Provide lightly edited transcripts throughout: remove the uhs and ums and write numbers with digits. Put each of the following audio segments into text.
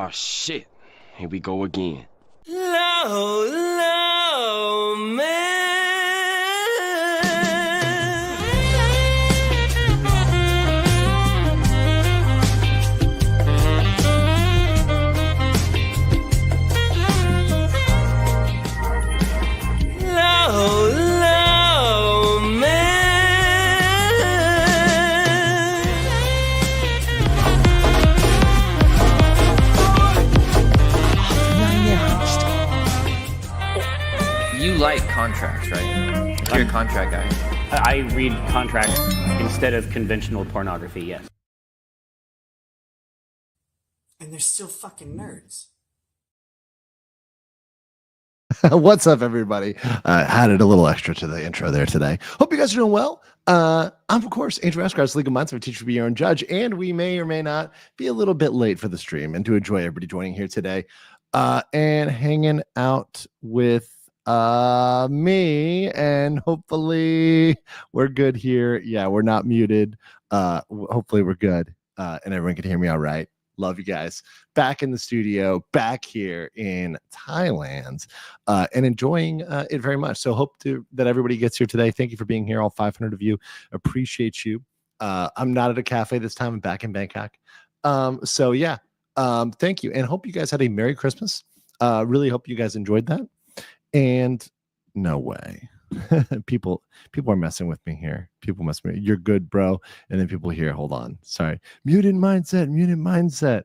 Oh shit. Here we go again. Low, low, man. Low, low, man. You like contracts, right? You're a contract guy. I read contracts instead of conventional pornography, yes. And they're still fucking nerds. What's up, everybody? Added a little extra to the intro there today. Hope you guys are doing well. I'm, of course, Andrew Ascars, legal mindset teacher, to be your own judge, and we may or may not be a little bit late for the stream, and to enjoy everybody joining here today and hanging out with me, and hopefully we're good here. Yeah, we're not muted. Hopefully we're good, and everyone can hear me all right. Love you guys. Back in the studio, back here in Thailand, and enjoying it very much. So hope that everybody gets here today. Thank you for being here, all 500 of you. Appreciate you. I'm not at a cafe this time. I'm back in Bangkok. So yeah, thank you, and hope you guys had a Merry Christmas. Really hope you guys enjoyed that. And no way. people are messing with me here. People mess with me. You're good, bro. And then people here, hold on. Sorry. Muted mindset.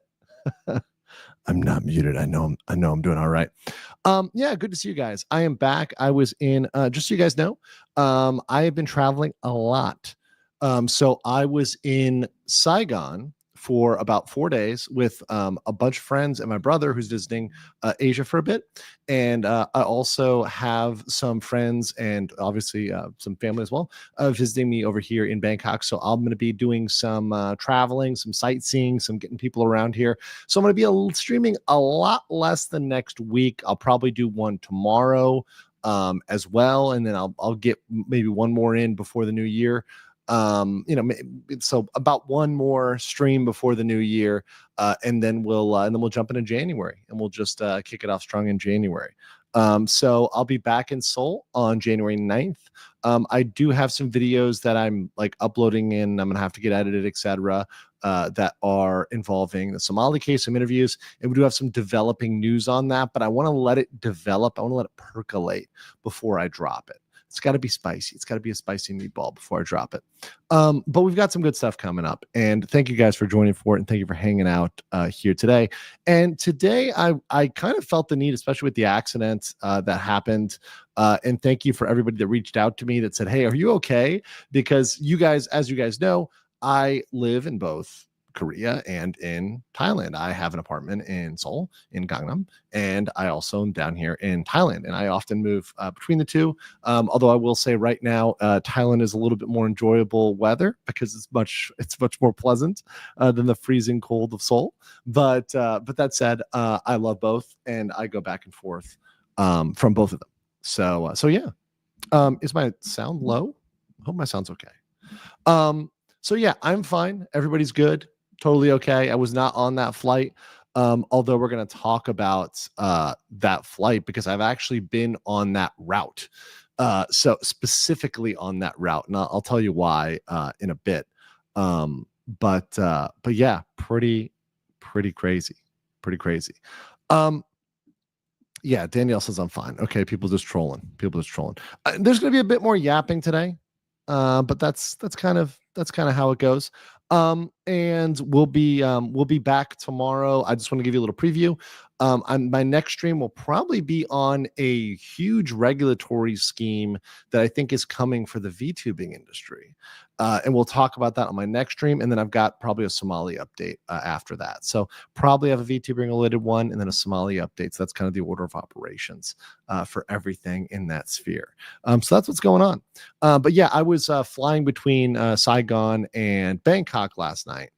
I'm not muted. I know I'm doing all right. Yeah, good to see you guys. I am back. I was in just so you guys know, I have been traveling a lot. So I was in Saigon for about 4 days with a bunch of friends and my brother who's visiting Asia for a bit. And I also have some friends and obviously some family as well visiting me over here in Bangkok. So I'm going to be doing some traveling, some sightseeing, some getting people around here. So I'm going to be streaming a lot less than next week. I'll probably do one tomorrow as well. And then I'll get maybe one more in before the new year. So about one more stream before the new year, and then we'll jump into January, and we'll just kick it off strong in January. So I'll be back in Seoul on January 9th. I do have some videos that I'm like uploading in. I'm gonna have to get edited, etc. That are involving the Somali case, some interviews, and we do have some developing news on that. But I want to let it develop. I want to let it percolate before I drop it. It's got to be spicy. It's got to be a spicy meatball before I drop it. But we've got some good stuff coming up. And thank you guys for joining for it. And thank you for hanging out here today. And today I kind of felt the need, especially with the accident that happened. And thank you for everybody that reached out to me that said, hey, are you okay? Because you guys, as you guys know, I live in both Korea and in Thailand. I have an apartment in Seoul, in Gangnam, and I also am down here in Thailand. And I often move between the two. Although I will say right now, Thailand is a little bit more enjoyable weather because it's much more pleasant than the freezing cold of Seoul. But that said, I love both, and I go back and forth from both of them. So yeah, is my sound low? I hope my sound's okay. So yeah, I'm fine. Everybody's good. Totally okay. I was not on that flight. Although we're going to talk about that flight because I've actually been on that route. So specifically on that route, and I'll tell you why in a bit. But yeah, pretty crazy. Yeah, Danielle says I'm fine. Okay, people just trolling. There's going to be a bit more yapping today. But that's kind of how it goes. And we'll be back tomorrow. I just want to give you a little preview. My next stream will probably be on a huge regulatory scheme that I think is coming for the VTubing industry. And we'll talk about that on my next stream. And then I've got probably a Somali update after that. So probably have a VTubing related one and then a Somali update. So that's kind of the order of operations for everything in that sphere. So that's what's going on. But yeah, I was flying between Saigon and Bangkok last night.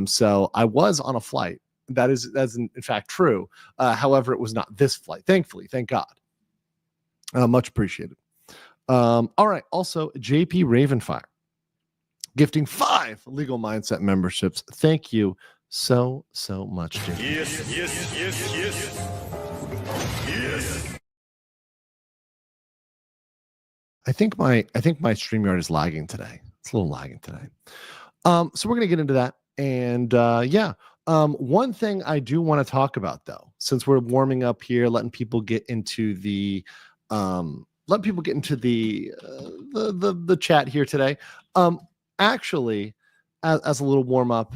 So I was on a flight. That's in fact true. However, it was not this flight. Thankfully, thank God. Much appreciated. All right. Also, JP Ravenfire gifting 5 Legal Mindset memberships. Thank you so much, JP. I think my StreamYard is lagging today. It's a little lagging today. So we're gonna get into that. And one thing I do want to talk about, though, since we're warming up here, letting people get into the the chat here today. Actually, as a little warm up,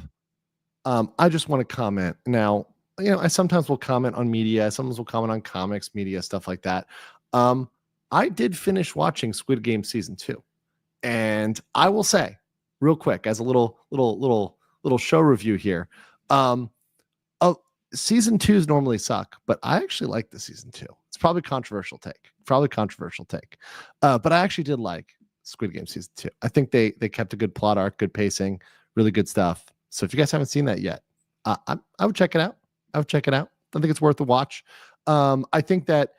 I just want to comment now. I sometimes will comment on media, sometimes will comment on comics, media, stuff like that. I did finish watching Squid Game season 2, and I will say, real quick, as a little show review here, season 2s normally suck, but I actually like the season 2. It's probably controversial take, but I actually did like Squid Game season 2. I think they kept a good plot arc, good pacing, really good stuff. So if you guys haven't seen that yet, I would check it out. I think it's worth a watch. I think that,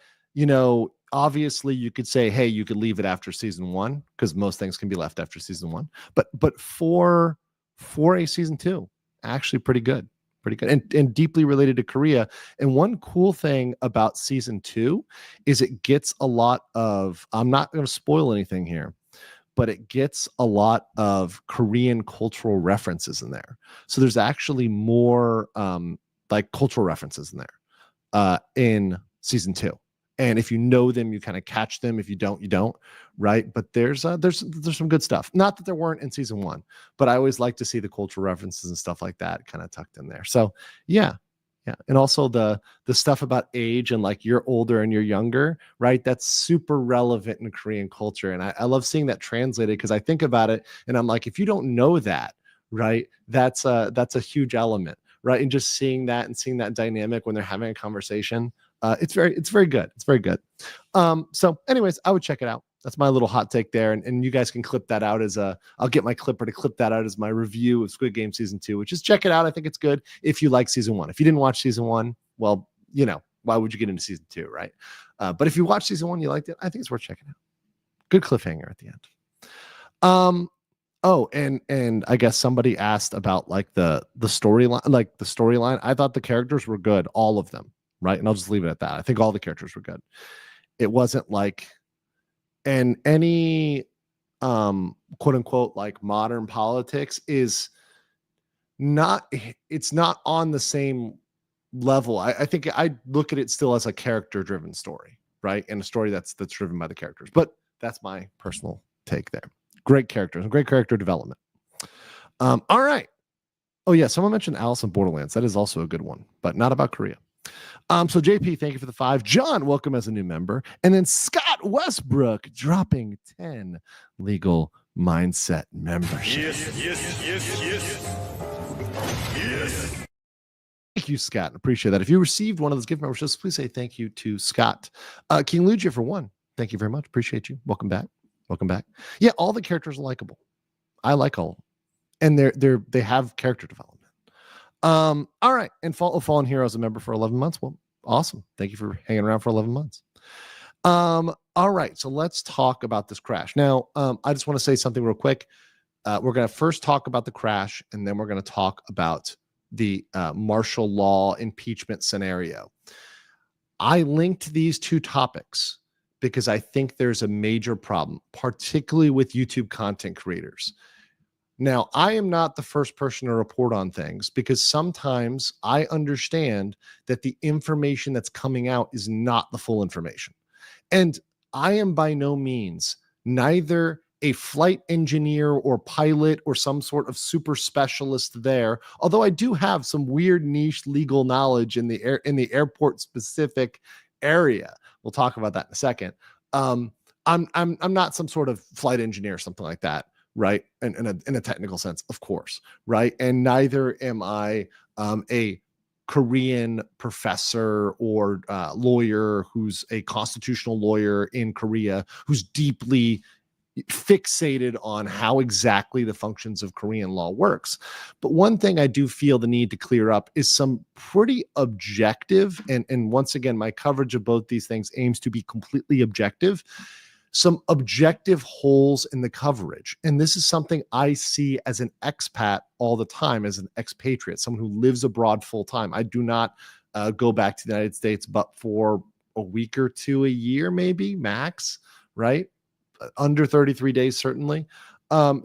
obviously you could say, hey, you could leave it after season 1, because most things can be left after season 1. But for a season 2, actually pretty good, and deeply related to Korea. And one cool thing about season 2 is it gets a lot of, I'm not going to spoil anything here, but it gets a lot of Korean cultural references in there. So there's actually more like cultural references in there in season 2. And if you know them, you kind of catch them. If you don't, you don't, right? But there's some good stuff. Not that there weren't in season 1, but I always like to see the cultural references and stuff like that kind of tucked in there. So yeah. And also the stuff about age and like you're older and you're younger, right? That's super relevant in Korean culture. And I love seeing that translated, because I think about it and I'm like, if you don't know that, right, that's a huge element, right? And just seeing that and seeing that dynamic when they're having a conversation, it's very good. So anyways, I would check it out. That's my little hot take there. And you guys can clip that out as I'll get my clipper to clip that out as my review of Squid Game season 2, which is check it out. I think it's good if you like season 1. If you didn't watch season 1, well, why would you get into season 2, right? But if you watched season 1, you liked it, I think it's worth checking out. Good cliffhanger at the end. Oh, and I guess somebody asked about like the storyline. I thought the characters were good, all of them, right? And I'll just leave it at that. I think all the characters were good. It wasn't like, and any quote unquote like modern politics is not, it's not on the same level. I think I look at it still as a character driven story, right? And a story that's driven by the characters. But that's my personal take there. Great characters and great character development. All right. Oh yeah, someone mentioned Alice in Borderlands. That is also a good one, but not about Korea. So JP, thank you for the 5. John, welcome as a new member. And then Scott Westbrook dropping 10 legal mindset membership. Yes. Thank you, Scott. Appreciate that. If you received one of those gift memberships, please say thank you to Scott. King Lugia for 1. Thank you very much. Appreciate you. Welcome back. Yeah, all the characters are likable. I like all of them. And they have character development. All right. And Fallen Hero is a member for 11 months. Well, awesome. Thank you for hanging around for 11 months. All right. So let's talk about this crash. Now, I just want to say something real quick. We're going to first talk about the crash, and then we're going to talk about the martial law impeachment scenario. I linked these two topics because I think there's a major problem, particularly with YouTube content creators. Now, I am not the first person to report on things, because sometimes I understand that the information that's coming out is not the full information. And I am by no means neither a flight engineer or pilot or some sort of super specialist there, although I do have some weird niche legal knowledge in the airport specific area. We'll talk about that in a second. I'm not some sort of flight engineer or something like that, right? In a technical sense, of course, right? And neither am I a Korean professor or lawyer who's a constitutional lawyer in Korea who's deeply fixated on how exactly the functions of Korean law works. But one thing I do feel the need to clear up is some pretty objective, and once again, my coverage of both these things aims to be completely objective, some objective holes in the coverage. And this is something I see as an expat all the time, as an expatriate, someone who lives abroad full time. I do not go back to the United States, but for a week or two a year, maybe max, right? Under 33 days, certainly.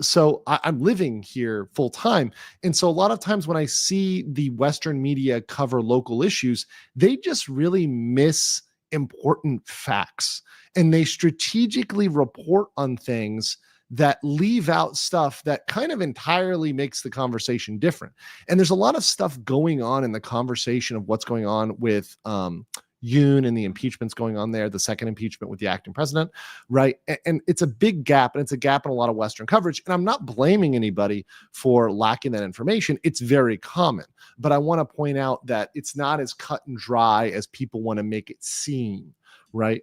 So I'm living here full time. And so a lot of times when I see the Western media cover local issues, they just really miss important facts. And they strategically report on things that leave out stuff that kind of entirely makes the conversation different. And there's a lot of stuff going on in the conversation of what's going on with Yoon and the impeachments going on there, the second impeachment with the acting president, right? And it's a big gap, and it's a gap in a lot of Western coverage. And I'm not blaming anybody for lacking that information. It's very common. But I want to point out that it's not as cut and dry as people want to make it seem, right?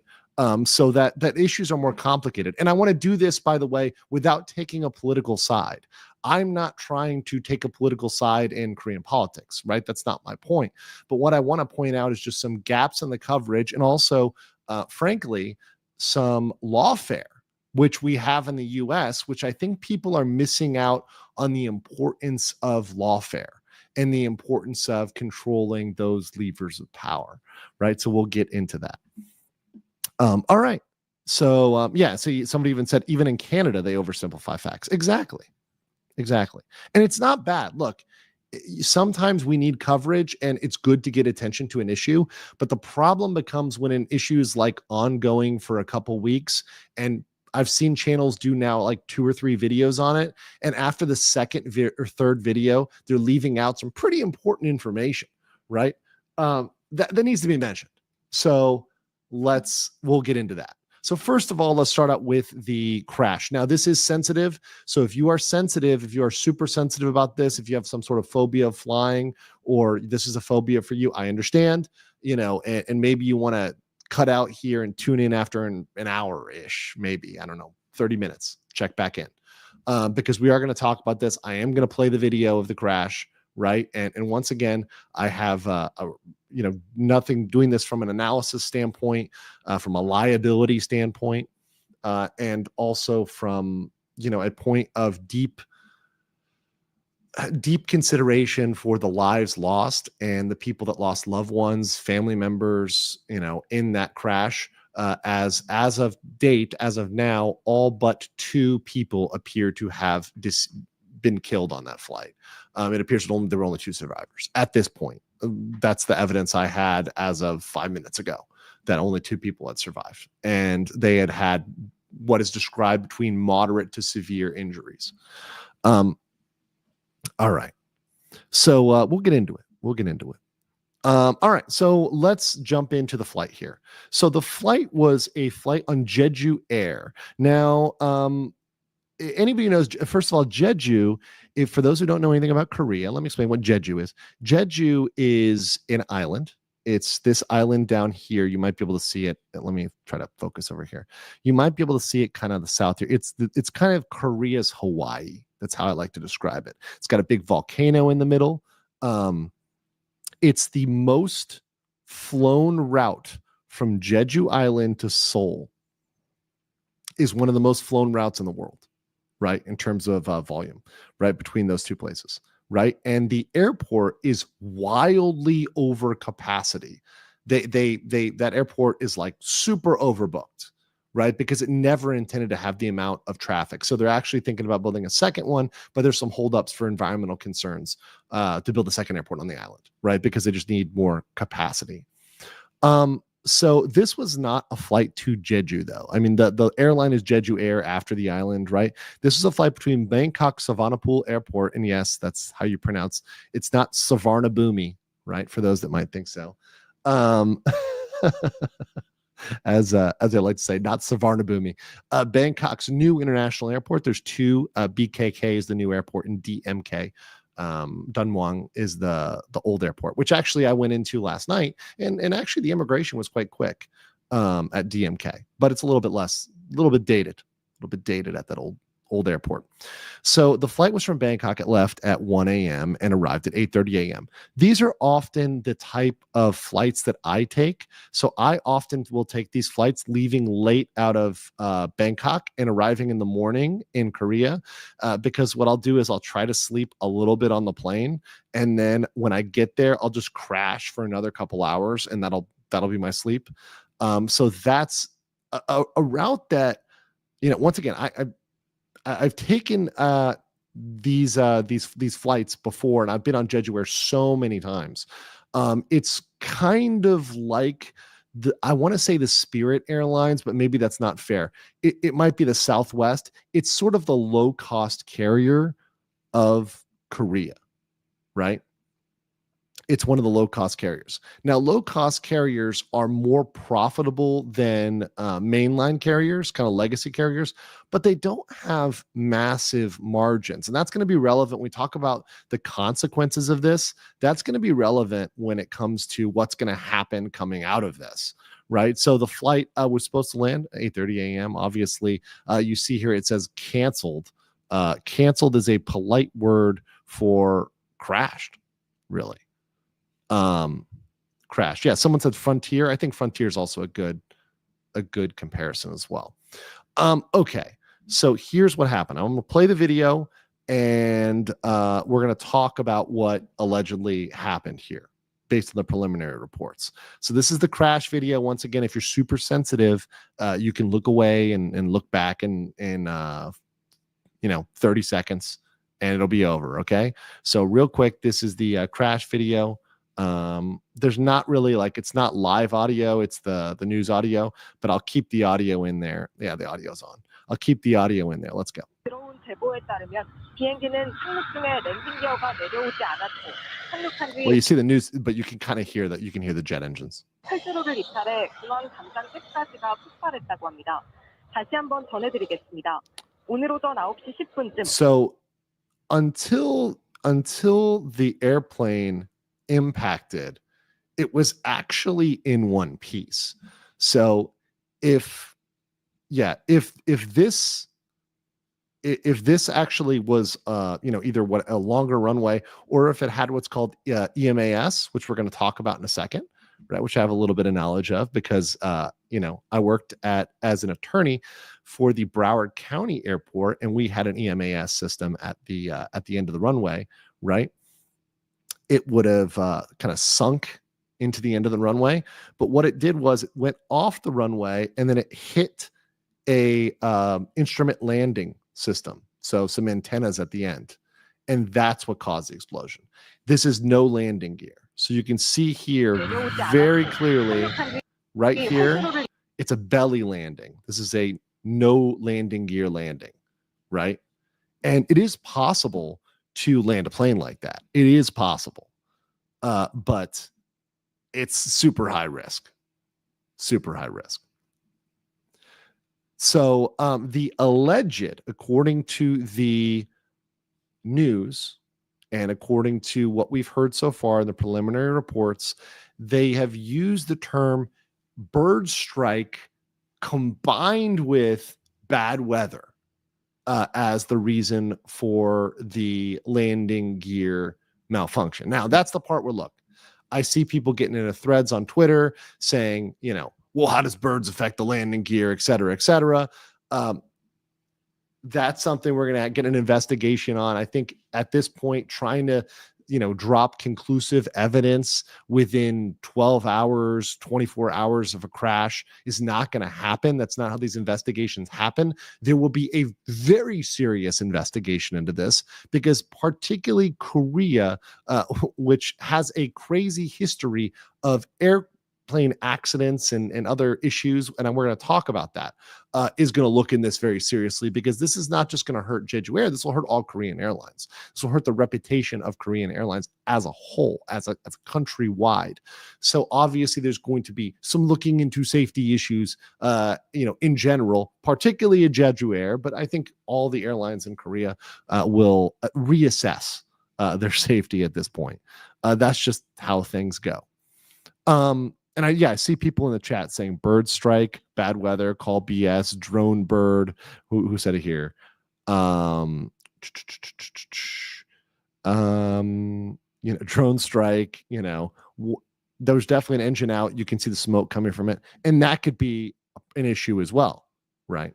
So that issues are more complicated. And I want to do this, by the way, without taking a political side. I'm not trying to take a political side in Korean politics, right? That's not my point. But what I want to point out is just some gaps in the coverage, and also, frankly, some lawfare, which we have in the US, which I think people are missing out on the importance of lawfare and the importance of controlling those levers of power, right? So we'll get into that. All right. So, so somebody even said, even in Canada, they oversimplify facts. Exactly. And it's not bad. Look, sometimes we need coverage and it's good to get attention to an issue, but the problem becomes when an issue is like ongoing for a couple weeks, and I've seen channels do now like 2 or 3 videos on it, and after the second or third video, they're leaving out some pretty important information, right? That needs to be mentioned. So we'll get into that. So first of all, let's start out with the crash. Now, this is sensitive. So if you are sensitive, if you are super sensitive about this, if you have some sort of phobia of flying, or this is a phobia for you, I understand, and maybe you want to cut out here and tune in after an hour-ish, maybe, I don't know, 30 minutes, check back in. Because we are going to talk about this. I am going to play the video of the crash, right? And once again, I have nothing doing this from an analysis standpoint, from a liability standpoint, and also from a point of deep consideration for the lives lost and the people that lost loved ones, family members, in that crash. As of now, all but 2 people appear to have been killed on that flight. It appears that there were only 2 survivors at this point. That's the evidence I had as of 5 minutes ago, that only 2 people had survived, and they had what is described between moderate to severe injuries. All right. So we'll get into it. All right. So let's jump into the flight here. So the flight was a flight on Jeju Air. Now, anybody knows, first of all, Jeju, for those who don't know anything about Korea, let me explain what Jeju is. Jeju is an island. It's this island down here. You might be able to see it. Let me try to focus over here. You might be able to see it kind of the south here. It's kind of Korea's Hawaii. That's how I like to describe it. It's got a big volcano in the middle. It's the most flown route from Jeju Island to Seoul. Is one of the most flown routes in the world, right? In terms of volume, right? Between those 2 places, right? And the airport is wildly over capacity. That airport is like super overbooked, right? Because it never intended to have the amount of traffic. So they're actually thinking about building a second one, but there's some holdups for environmental concerns to build a second airport on the island, right? Because they just need more capacity. So this was not a flight to Jeju, though. I mean, the airline is Jeju Air after the island, right? This is a flight between Bangkok Savannapool Airport, and yes, that's how you pronounce. It's not Savarnabhumi, right? For those that might think so. As I like to say, not Savarnabhumi. Bangkok's new international airport. There's 2. BKK is the new airport, and DMK. Dunmuang is the old airport, which actually I went into last night, and actually the immigration was quite quick at DMK, but it's a little bit dated at that old old airport. So the flight was from Bangkok. It left at 1 a.m. and arrived at 8:30 a.m. These are often the type of flights that I take. So I often will take these flights leaving late out of Bangkok and arriving in the morning in Korea, because what I'll do is I'll try to sleep a little bit on the plane, and then when I get there, I'll just crash for another couple hours, and that'll be my sleep. So that's a route that, once again, I've taken these flights before, and I've been on Jeju Air so many times. It's kind of like I want to say the Spirit Airlines, but maybe that's not fair. It might be the Southwest. It's sort of the low cost carrier of Korea, right? It's one of the low-cost carriers. Now, low-cost carriers are more profitable than mainline carriers, kind of legacy carriers, but they don't have massive margins. And that's going to be relevant when we talk about the consequences of this. That's going to be relevant when it comes to what's going to happen coming out of this, right? So the flight was supposed to land at 8:30 a.m. Obviously, you see here it says canceled. Canceled is a polite word for crashed, really. Crash. Yeah, someone said Frontier. I think Frontier is also a good comparison as well. Okay, so here's what happened. I'm gonna play the video, and we're gonna talk about what allegedly happened here based on the preliminary reports. So this is the crash video. Once again, if you're super sensitive, you can look away and look back in 30 seconds, and it'll be over. Okay, so real quick, this is the crash video. There's not really, like, it's not live audio, it's the news audio, but I'll keep the audio in there. Yeah, the audio's on. I'll keep the audio in there. Let's go. Well, you see the news, but you can kind of hear that. You can hear the jet engines. So until the airplane impacted, it was actually in one piece. So if this actually was either a longer runway, or if it had what's called EMAs, which we're going to talk about in a second, right, which I have a little bit of knowledge of because I worked as an attorney for the Broward County Airport, and we had an EMAS system at the end of the runway, right? It would have kind of sunk into the end of the runway. But what it did was it went off the runway, and then it hit a instrument landing system. So some antennas at the end. And that's what caused the explosion. This is no landing gear. So you can see here very clearly, right here, it's a belly landing. This is a no landing gear landing, right? And it is possible to land a plane like that. It is possible, but it's super high risk. So the alleged, according to the news and according to what we've heard so far in the preliminary reports, they have used the term bird strike combined with bad weather as the reason for the landing gear malfunction. Now, that's the part where, look, I see people getting into threads on Twitter saying, well, how does birds affect the landing gear, et cetera, et cetera. That's something we're going to get an investigation on. I think at this point, trying to drop conclusive evidence within 12 hours, 24 hours of a crash is not going to happen. That's not how these investigations happen. There will be a very serious investigation into this because particularly Korea, which has a crazy history of airplane accidents and other issues, and we're going to talk about that, is going to look in this very seriously because this is not just going to hurt Jeju Air. This will hurt all Korean airlines. This will hurt the reputation of Korean airlines as a whole, as a countrywide. So obviously there's going to be some looking into safety issues, in general, particularly at Jeju Air, but I think all the airlines in Korea will reassess their safety at this point. That's just how things go. And I see people in the chat saying bird strike, bad weather, call BS, drone bird. Who said it here? um, drone strike, there's definitely an engine out. You can see the smoke coming from it. And that could be an issue as well, right?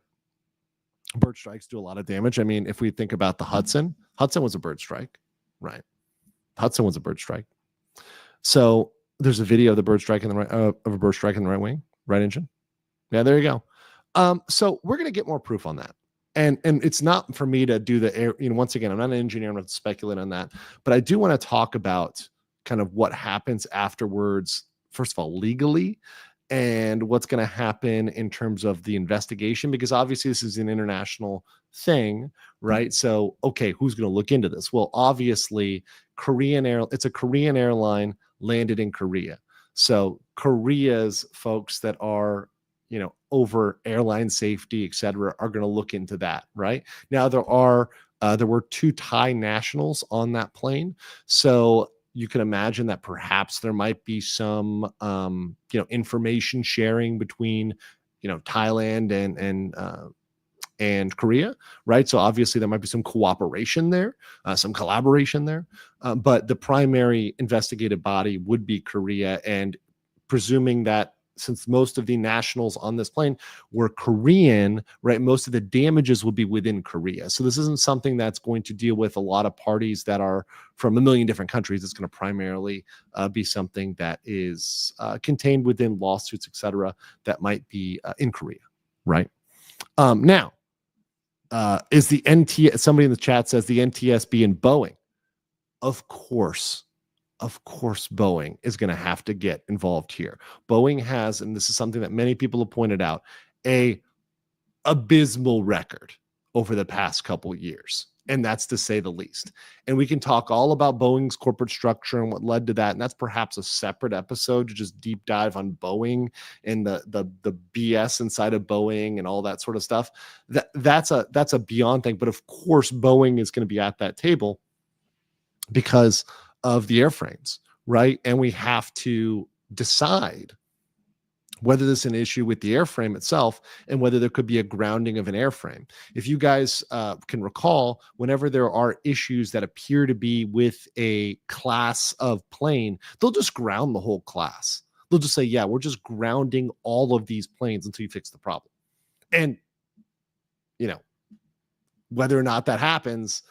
Bird strikes do a lot of damage. I mean, if we think about the Hudson was a bird strike, right? Hudson was a bird strike. So there's a video of the bird strike in the right of a bird strike in the right wing, right engine. Yeah, there you go. So we're gonna get more proof on that. And it's not for me to do the air, once again, I'm not an engineer, I'm not to speculate on that, but I do want to talk about kind of what happens afterwards, first of all, legally, and what's going to happen in terms of the investigation, because obviously this is an international thing, right? So, okay, who's going to look into this? Well, obviously, it's a Korean airline landed in Korea. So Korea's folks that are, over airline safety, et cetera, are going to look into that, right? Now, there were 2 Thai nationals on that plane. So you can imagine that perhaps there might be some, information sharing between, Thailand and Korea, right? So obviously there might be some cooperation there, some collaboration there, but the primary investigative body would be Korea. And presuming that since most of the nationals on this plane were Korean, right, most of the damages will be within Korea. So this isn't something that's going to deal with a lot of parties that are from a million different countries. It's going to primarily be something that is contained within lawsuits, et cetera, that might be in Korea, right? Now, is the NTS, somebody in the chat says the NTSB and Boeing. Of course, Boeing is going to have to get involved here. Boeing has, and this is something that many people have pointed out, a abysmal record over the past couple of years. And that's to say the least. And we can talk all about Boeing's corporate structure and what led to that. And that's perhaps a separate episode to just deep dive on Boeing and the BS inside of Boeing and all that sort of stuff. That's a beyond thing. But of course, Boeing is going to be at that table because of the airframes, right? And we have to decide whether this is an issue with the airframe itself and whether there could be a grounding of an airframe. If you guys can recall, whenever there are issues that appear to be with a class of plane, they'll just ground the whole class. They'll just say, yeah, we're just grounding all of these planes until you fix the problem. And, whether or not that happens,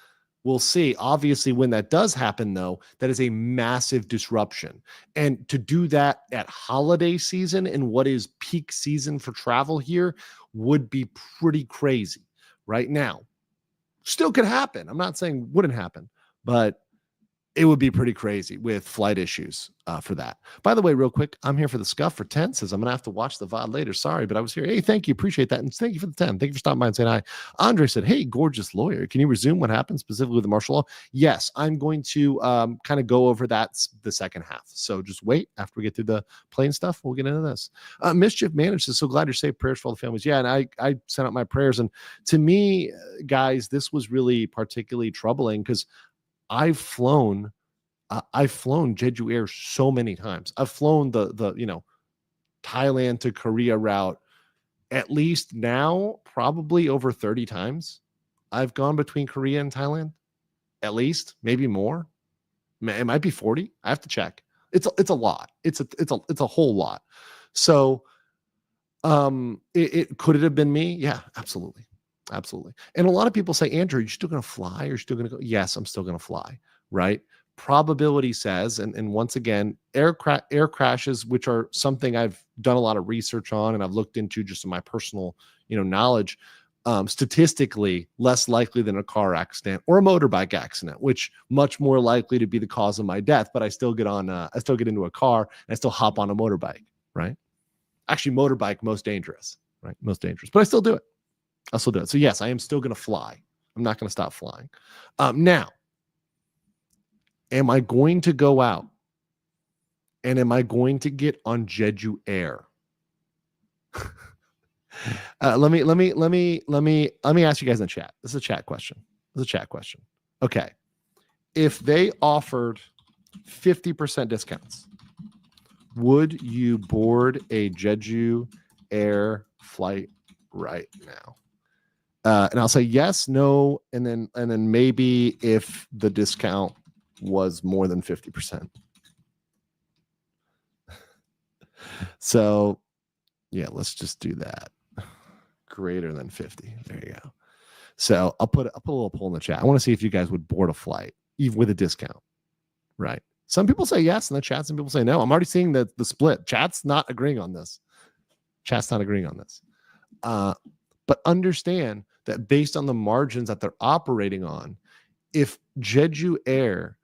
we'll see. Obviously, when that does happen, though, that is a massive disruption. And to do that at holiday season and what is peak season for travel here would be pretty crazy right now. Still could happen. I'm not saying wouldn't happen, but it would be pretty crazy with flight issues for that. By the way, real quick, I'm here for the scuff for 10. Says I'm going to have to watch the VOD later. Sorry, but I was here. Hey, thank you. Appreciate that. And thank you for the 10. Thank you for stopping by and saying hi. Andre said, hey, gorgeous lawyer. Can you resume what happened specifically with the martial law? Yes, I'm going to kind of go over that the second half. So just wait. After we get through the plane stuff, we'll get into this. Mischief Managed says, so glad you're safe. Prayers for all the families. Yeah, and I sent out my prayers. And to me, guys, this was really particularly troubling because I've flown Jeju Air so many times. I've flown the Thailand to Korea route at least now probably over 30 times. I've gone between Korea and Thailand, at least, maybe more. It might be 40. I have to check. It's a lot. It's a whole lot. So it could it have been me? Yeah, absolutely. Absolutely. And a lot of people say, Andrew, you're still going to fly? You're still going to go? Yes, I'm still going to fly, right? Probability says, and once again, air crashes, which are something I've done a lot of research on and I've looked into just in my personal, knowledge, statistically less likely than a car accident or a motorbike accident, which much more likely to be the cause of my death. But I still get into a car and I still hop on a motorbike, right? Actually, motorbike, most dangerous, right? Most dangerous, but I still do it. I'll still do it. So yes, I am still going to fly. I'm not going to stop flying. Now, am I going to go out and am I going to get on Jeju Air? Let me ask you guys in the chat. This is a chat question. Okay. If they offered 50% discounts, would you board a Jeju Air flight right now? And I'll say yes, no, and then maybe if the discount was more than 50%. So yeah, let's just do that. Greater than 50. There you go. So I'll put a little poll in the chat. I want to see if you guys would board a flight, even with a discount, right? Some people say yes in the chat. Some people say no. I'm already seeing the split. Chat's not agreeing on this. But understand that based on the margins that they're operating on, if Jeju Air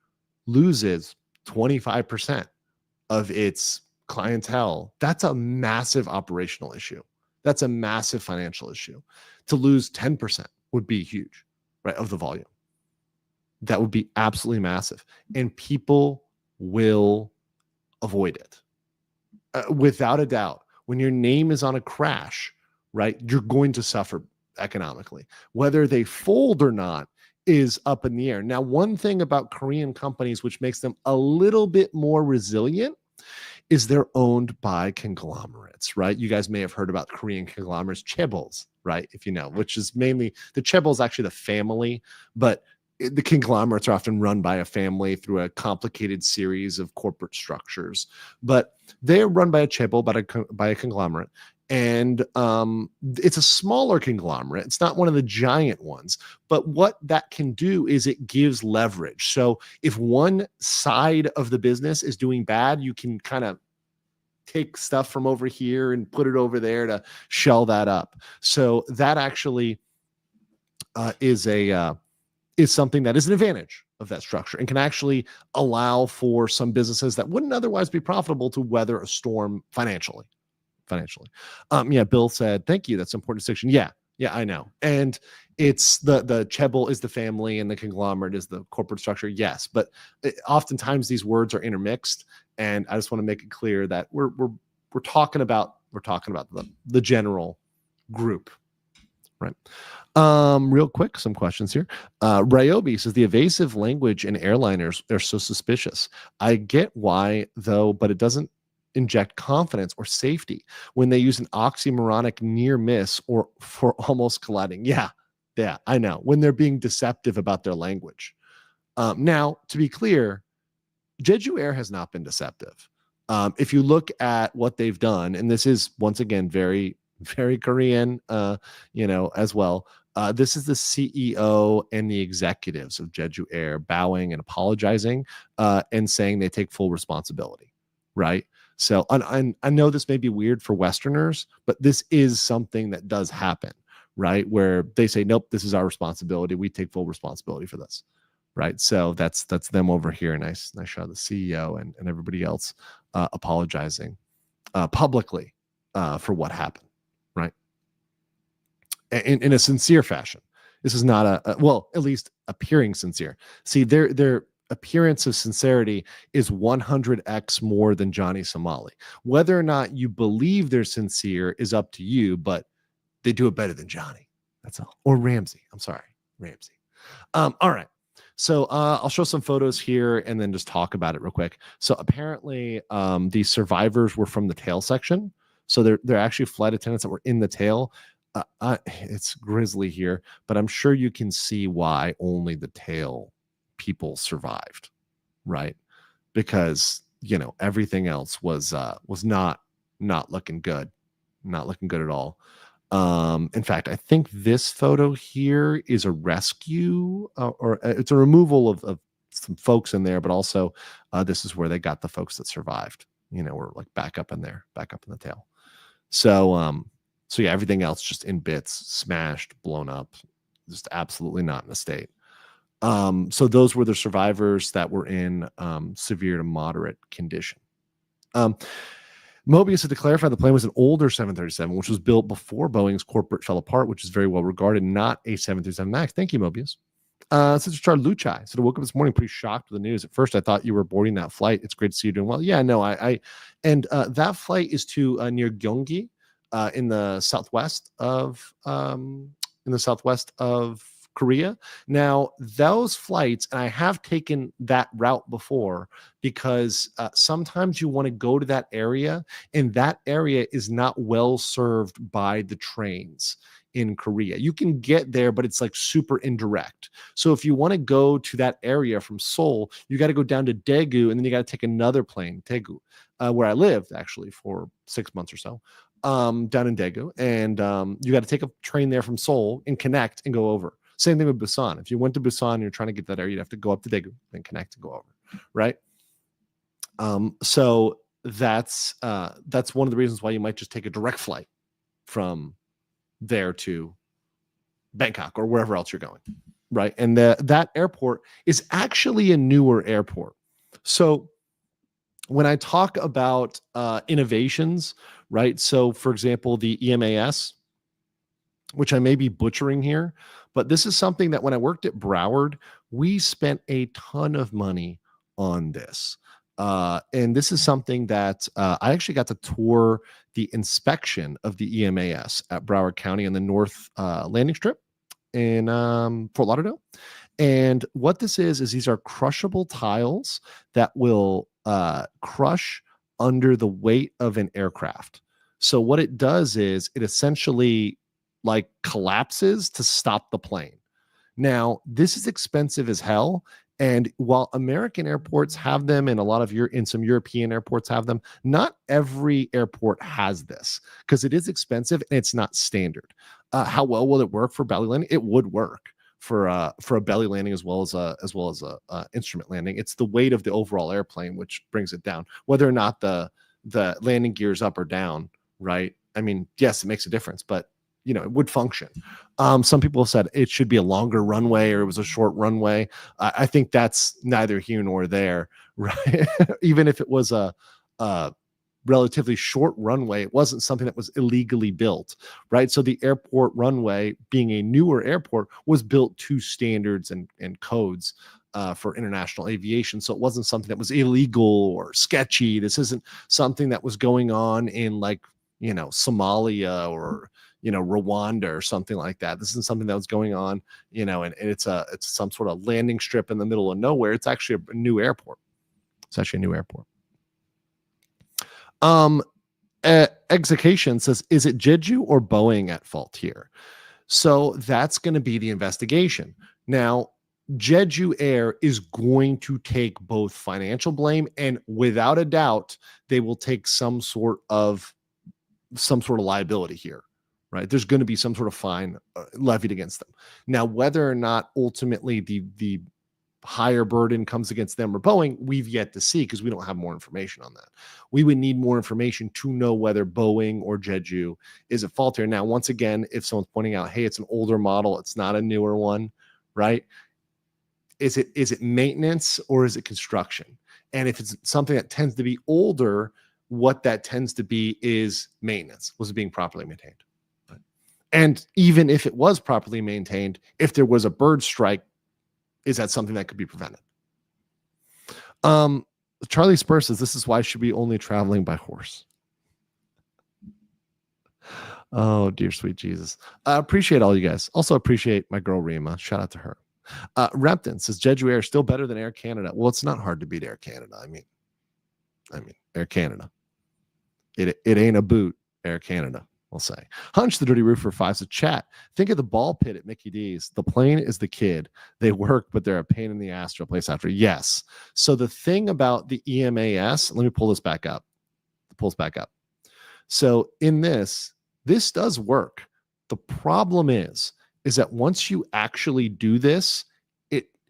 loses 25% of its clientele, that's a massive operational issue. That's a massive financial issue. To lose 10% would be huge, right, of the volume. That would be absolutely massive. And people will avoid it. Without a doubt, when your name is on a crash, right, you're going to suffer economically. Whether they fold or not is up in the air. Now, one thing about Korean companies which makes them a little bit more resilient is they're owned by conglomerates, right? You guys may have heard about Korean conglomerates, chaebols, right? If you know, which is mainly, the chaebol is actually the family, but the conglomerates are often run by a family through a complicated series of corporate structures. But they're run by a chaebol, by a conglomerate. And it's a smaller conglomerate. It's not one of the giant ones. But what that can do is it gives leverage. So if one side of the business is doing bad, you can kind of take stuff from over here and put it over there to shell that up. So that actually is something that is an advantage of that structure and can actually allow for some businesses that wouldn't otherwise be profitable to weather a storm financially. Yeah, Bill said, thank you. That's an important distinction. Yeah, I know. And it's the chaebol is the family and the conglomerate is the corporate structure. Yes, but oftentimes these words are intermixed, and I just want to make it clear that we're talking about the general group, right? Real quick, some questions here. Ryobi says the evasive language in airliners are so suspicious. I get why though, but it doesn't inject confidence or safety when they use an oxymoronic near miss or for almost colliding. Yeah, I know. When they're being deceptive about their language. Now, to be clear, Jeju Air has not been deceptive. If you look at what they've done, and this is once again very, very Korean, as well. This is the CEO and the executives of Jeju Air bowing and apologizing and saying they take full responsibility, right? So I know this may be weird for Westerners, but this is something that does happen, right? Where they say, nope, this is our responsibility. We take full responsibility for this, right? So that's them over here. Nice shot of the CEO and everybody else apologizing publicly for what happened, right? In a sincere fashion. This is not well, at least appearing sincere. See, their appearance of sincerity is 100x more than Johnny Somali. Whether or not you believe they're sincere is up to you, but they do it better than Johnny. That's all. Or Ramsey. I'm sorry, Ramsey. All right. So I'll show some photos here and then just talk about it real quick. So apparently these survivors were from the tail section. So they're actually flight attendants that were in the tail. It's grisly here, but I'm sure you can see why only the tail people survived, right? Because everything else was not looking good, at all. In fact, I think this photo here is a rescue or it's a removal of some folks in there, but also this is where they got the folks that survived. We're like back up in the tail. So yeah, everything else just in bits, smashed, blown up, just absolutely not in a state. So those were the survivors that were in severe to moderate condition. Mobius had to clarify the plane was an older 737, which was built before Boeing's corporate fell apart, which is very well regarded, not a 737 MAX. Thank you, Mobius. Sister Char Luchai said, I woke up this morning pretty shocked with the news. At first, I thought you were boarding that flight. It's great to see you doing well. Yeah, no, and that flight is to near Gyeonggi in the southwest of Korea. Now, those flights, and I have taken that route before because sometimes you want to go to that area, and that area is not well served by the trains. in Korea. You can get there, but it's like super indirect. So if you want to go to that area from Seoul, you got to go down to Daegu, and then you got to take another plane, Daegu, where I lived actually for 6 months or so, down in Daegu. And you got to take a train there from Seoul and connect and go over. Same thing with Busan. If you went to Busan and you're trying to get that area, you'd have to go up to Daegu, then connect and go over, right? So that's one of the reasons why you might just take a direct flight from there to Bangkok or wherever else you're going, right? And that airport is actually a newer airport. So when I talk about innovations, right? So for example, the EMAs, which I may be butchering here, but this is something that when I worked at Broward, we spent a ton of money on this. And this is something that I actually got to tour the inspection of the EMAS at Broward County on the North Landing Strip in Fort Lauderdale. And what this is these are crushable tiles that will crush under the weight of an aircraft. So what it does is it essentially like collapses to stop the plane. Now, this is expensive as hell. And while American airports have them, and a lot of some European airports have them, not every airport has this because it is expensive and it's not standard. How well will it work for belly landing? It would work for a belly landing as well as a instrument landing. It's the weight of the overall airplane which brings it down. Whether or not the landing gear is up or down, right? I mean, yes, it makes a difference, but it would function. Some people have said it should be a longer runway or it was a short runway. I think that's neither here nor there, right? Even if it was a relatively short runway, it wasn't something that was illegally built, right? So the airport runway, being a newer airport, was built to standards and codes for international aviation. So it wasn't something that was illegal or sketchy. This isn't something that was going on in Somalia or Rwanda or something like that. This isn't something that was going on, and it's some sort of landing strip in the middle of nowhere. It's actually a new airport. It's actually a new airport. Execution says, is it Jeju or Boeing at fault here? So that's going to be the investigation. Now, Jeju Air is going to take both financial blame and without a doubt, they will take some sort of liability here. Right, there's going to be some sort of fine levied against them. Now, whether or not ultimately the higher burden comes against them or Boeing, we've yet to see because we don't have more information on that. We would need more information to know whether Boeing or Jeju is at fault here. Now, once again, if someone's pointing out, hey, it's an older model, it's not a newer one, right? Is it maintenance or is it construction? And if it's something that tends to be older, what that tends to be is maintenance. Was it being properly maintained? And even if it was properly maintained, if there was a bird strike, is that something that could be prevented? Charlie Spur says, this is why I should be only traveling by horse. Oh, dear sweet Jesus. I appreciate all you guys. Also appreciate my girl Rima. Shout out to her. Repton says, Jeju Air is still better than Air Canada. Well, it's not hard to beat Air Canada. I mean, Air Canada. It ain't a boot, Air Canada. We'll say. Hunch the Dirty Roofer 5 says, chat, think of the ball pit at Mickey D's. The plane is the kid. They work, but they're a pain in the ass to replace after. Yes. So the thing about the EMAS, let me pull this back up. It pulls back up. So in this does work. The problem is that once you actually do this,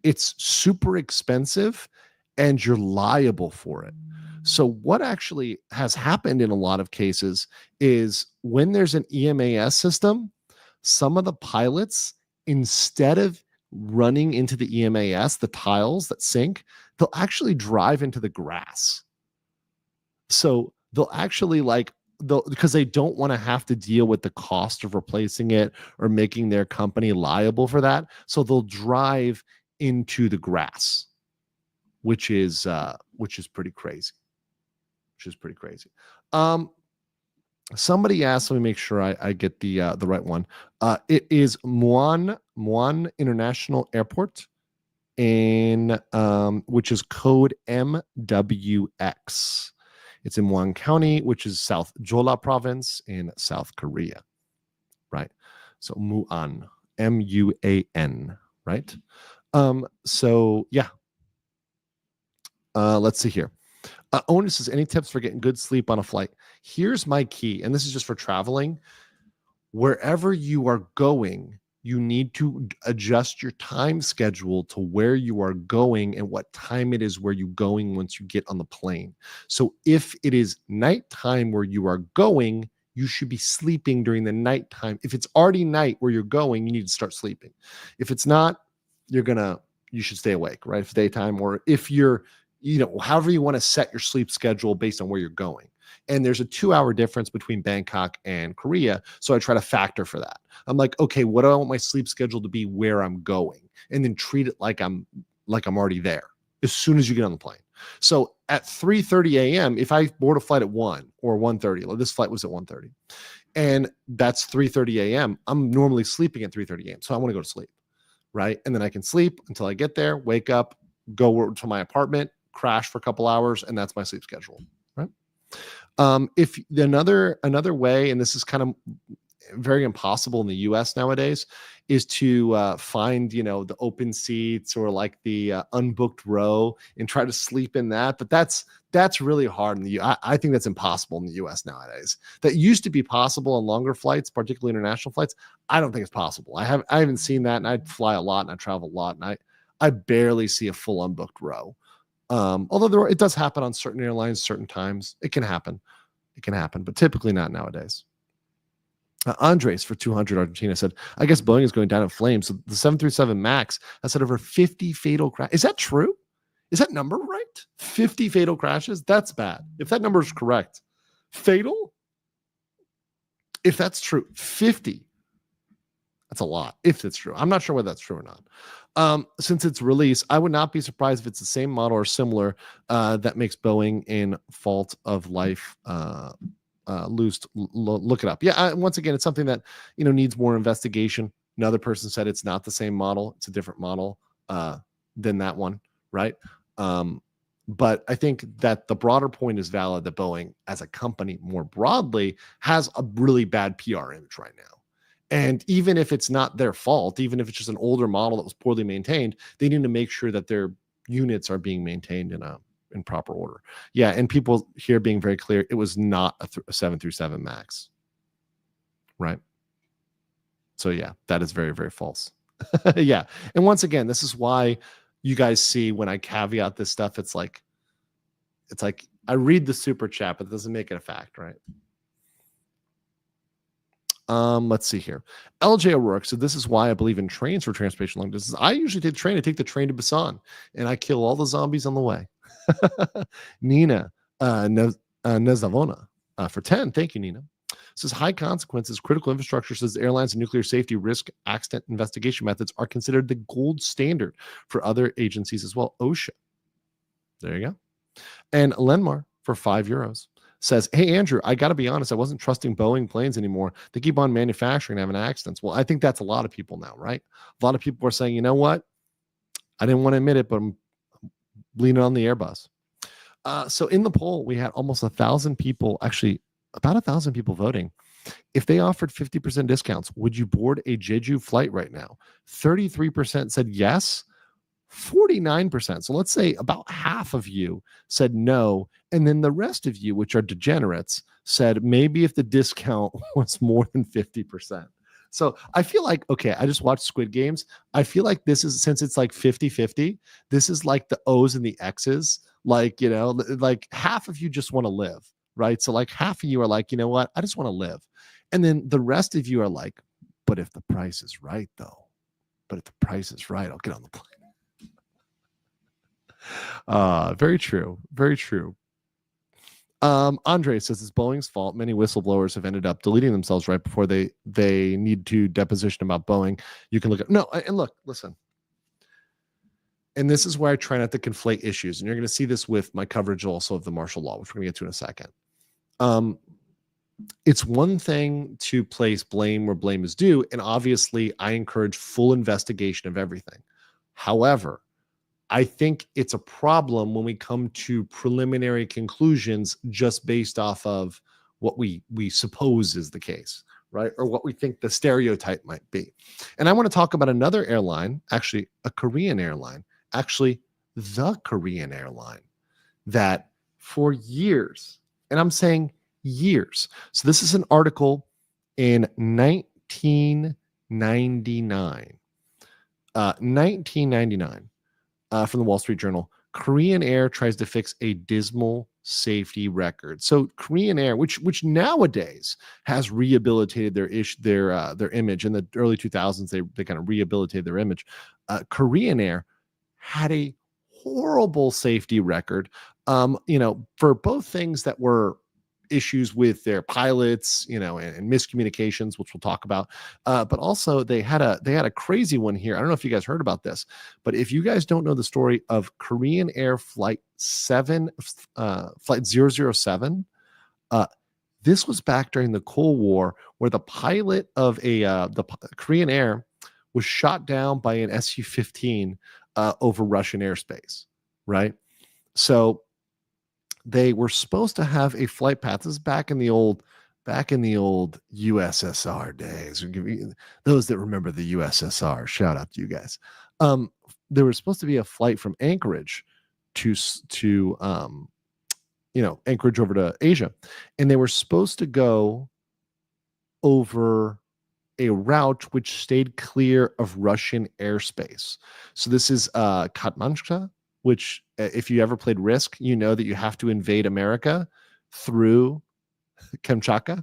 it's super expensive and you're liable for it. So what actually has happened in a lot of cases is when there's an EMAS system, some of the pilots, instead of running into the EMAS, the tiles that sink, they'll actually drive into the grass. So they'll actually because they don't want to have to deal with the cost of replacing it or making their company liable for that. So they'll drive into the grass, which is pretty crazy. Somebody asked, let me make sure I get the right one. It is Muan International Airport in which is code MWX. It's in Muan County, which is South Jeolla Province in South Korea. Right. So Muan, Muan, right? So yeah. Let's see here. Onus says, any tips for getting good sleep on a flight? Here's my key, and this is just for traveling. Wherever you are going, you need to adjust your time schedule to where you are going and what time it is where you're going once you get on the plane. So if it is nighttime where you are going, you should be sleeping during the nighttime. If it's already night where you're going, you need to start sleeping. If it's not, you should stay awake, right? If it's daytime, or if you're, however you want to set your sleep schedule based on where you're going. And there's a 2-hour difference between Bangkok and Korea. So I try to factor for that. I'm like, okay, what do I want my sleep schedule to be where I'm going? And then treat it like I'm already there as soon as you get on the plane. So at 3:30 a.m., if I board a flight at 1 or 1:30, well, this flight was at 1:30, and that's 3:30 a.m., I'm normally sleeping at 3:30 a.m. So I want to go to sleep, right? And then I can sleep until I get there, wake up, go to my apartment, crash for a couple hours, and that's my sleep schedule, right? If another way, and this is kind of very impossible in the US nowadays, is to find, the open seats or like the unbooked row and try to sleep in that. But that's really hard in the I think that's impossible in the US nowadays. That used to be possible on longer flights, particularly international flights. I don't think it's possible. I haven't seen that, and I fly a lot and I travel a lot, and I barely see a full unbooked row. Although it does happen on certain airlines, certain times. It can happen, but typically not nowadays. Andres for 200 Argentina said, I guess Boeing is going down in flames. So the 737 MAX has had over 50 fatal crashes. Is that true? Is that number right? 50 fatal crashes? That's bad. If that number is correct, fatal? If that's true, 50. That's a lot, if it's true. I'm not sure whether that's true or not. Since its release, I would not be surprised if it's the same model or similar that makes Boeing in fault of life look it up. Yeah, once again, it's something that needs more investigation. Another person said it's not the same model; it's a different model than that one, right? But I think that the broader point is valid, that Boeing, as a company more broadly, has a really bad PR image right now. And even if it's not their fault, even if it's just an older model that was poorly maintained, they need to make sure that their units are being maintained in proper order. Yeah, and people here being very clear, it was not a 737 MAX, right? So yeah, that is very, very false. Yeah, and once again, this is why you guys see when I caveat this stuff, it's like I read the super chat, but it doesn't make it a fact, right? Let's see here. LJ O'Rourke. So this is why I believe in trains for transportation long distance. I usually take train. I take the train to Busan, and I kill all the zombies on the way. Nina Nezavona for 10. Thank you, Nina. Says high consequences, critical infrastructure, says airlines and nuclear safety risk accident investigation methods are considered the gold standard for other agencies as well. OSHA. There you go. And Lenmar for €5 says, hey, Andrew, I got to be honest, I wasn't trusting Boeing planes anymore. They keep on manufacturing and having accidents. Well, I think that's a lot of people now, right? A lot of people are saying, you know what? I didn't want to admit it, but I'm leaning on the Airbus. So in the poll, we had almost 1,000 people, actually about 1,000 people voting. If they offered 50% discounts, would you board a Jeju flight right now? 33% said yes. 49%. So let's say about half of you said no. And then the rest of you, which are degenerates, said maybe if the discount was more than 50%. So I feel like, okay, I just watched Squid Games. I feel like this is, since it's like 50-50, this is like the O's and the X's. Like, like half of you just want to live, right? So like half of you are like, you know what? I just want to live. And then the rest of you are like, but if the price is right, though, but if the price is right, I'll get on the plane. Very true. Very true. Andre says it's Boeing's fault. Many whistleblowers have ended up deleting themselves right before they need to deposition about Boeing. You can look at listen. And this is where I try not to conflate issues. And you're going to see this with my coverage also of the martial law, which we're going to get to in a second. It's one thing to place blame where blame is due. And obviously, I encourage full investigation of everything. However, I think it's a problem when we come to preliminary conclusions just based off of what we suppose is the case, right? Or what we think the stereotype might be. And I want to talk about another airline, actually a Korean airline, actually the Korean airline that for years, and I'm saying years. So this is an article in 1999. 1999 from the Wall Street Journal. Korean Air tries to fix a dismal safety record. So Korean Air, which nowadays has rehabilitated their image. In the early 2000s, they kind of rehabilitated their image. Korean Air had a horrible safety record, for both things that were issues with their pilots, and miscommunications, which we'll talk about. But also they had a crazy one here. I don't know if you guys heard about this, but if you guys don't know the story of Korean Air flight 007, this was back during the Cold War, where the pilot of the Korean Air was shot down by an Su-15 over Russian airspace, right? So they were supposed to have a flight path. This is back in the old USSR days. Those that remember the USSR, shout out to you guys. There was supposed to be a flight from Anchorage to Anchorage over to Asia, and they were supposed to go over a route which stayed clear of Russian airspace. So this is Katmanchka, which if you ever played Risk, you know that you have to invade America through Kamchatka.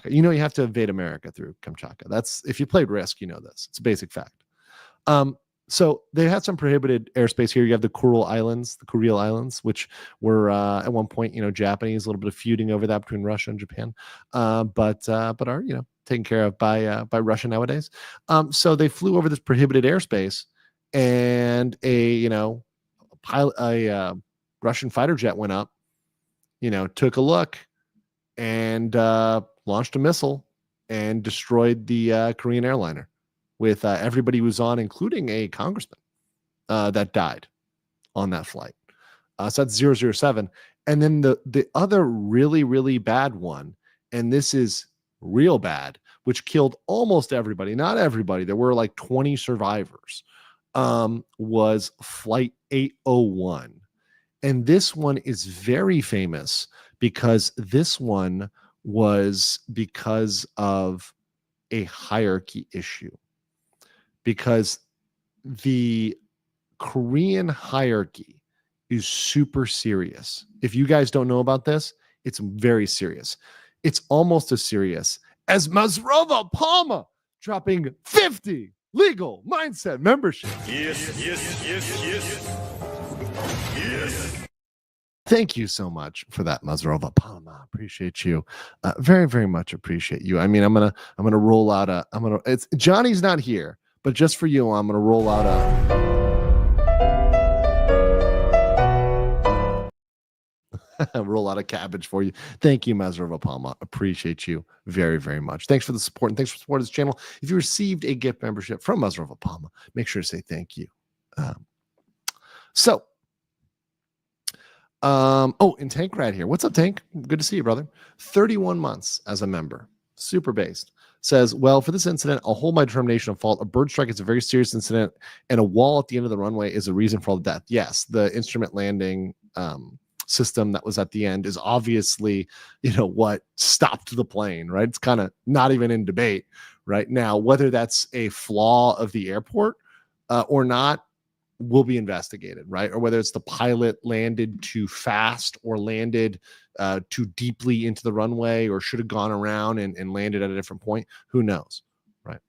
You know you have to invade America through Kamchatka. That's, if you played Risk, you know this. It's a basic fact. So they had some prohibited airspace here. You have the Kuril Islands, which were at one point, Japanese, a little bit of feuding over that between Russia and Japan, but are taken care of by Russia nowadays. So they flew over this prohibited airspace, and a Russian fighter jet went up, took a look, and launched a missile and destroyed the Korean airliner, with everybody who was on, including a congressman that died on that flight. So that's 007. And then the other really, really bad one, and this is real bad, which killed almost everybody, not everybody, there were like 20 survivors, was Flight 801. And this one is very famous because this one was because of a hierarchy issue. Because the Korean hierarchy is super serious. If you guys don't know about this, it's very serious. It's almost as serious as Mazrova Palma dropping 50 legal mindset membership. Yes. Thank you so much for that, Mazrova Palma. Appreciate you. Very, very much appreciate you. I mean, I'm gonna roll out it's Johnny's not here, but just for you, I'm gonna roll out a cabbage for you. Thank you, Mazrova Palma. Appreciate you very, very much. Thanks for the support, and thanks for supporting this channel. If you received a gift membership from Mazrova Palma, make sure to say thank you. And Tank Rat here. What's up, Tank? Good to see you, brother. 31 months as a member. Super based. Says, well, for this incident, I'll hold my determination of fault. A bird strike is a very serious incident, and a wall at the end of the runway is a reason for all the death. Yes, the instrument landing system that was at the end is obviously, what stopped the plane, right? It's kind of not even in debate right now. Whether that's a flaw of the airport or not will be investigated, right? Or whether it's the pilot landed too fast or landed too deeply into the runway, or should have gone around and landed at a different point. Who knows, right?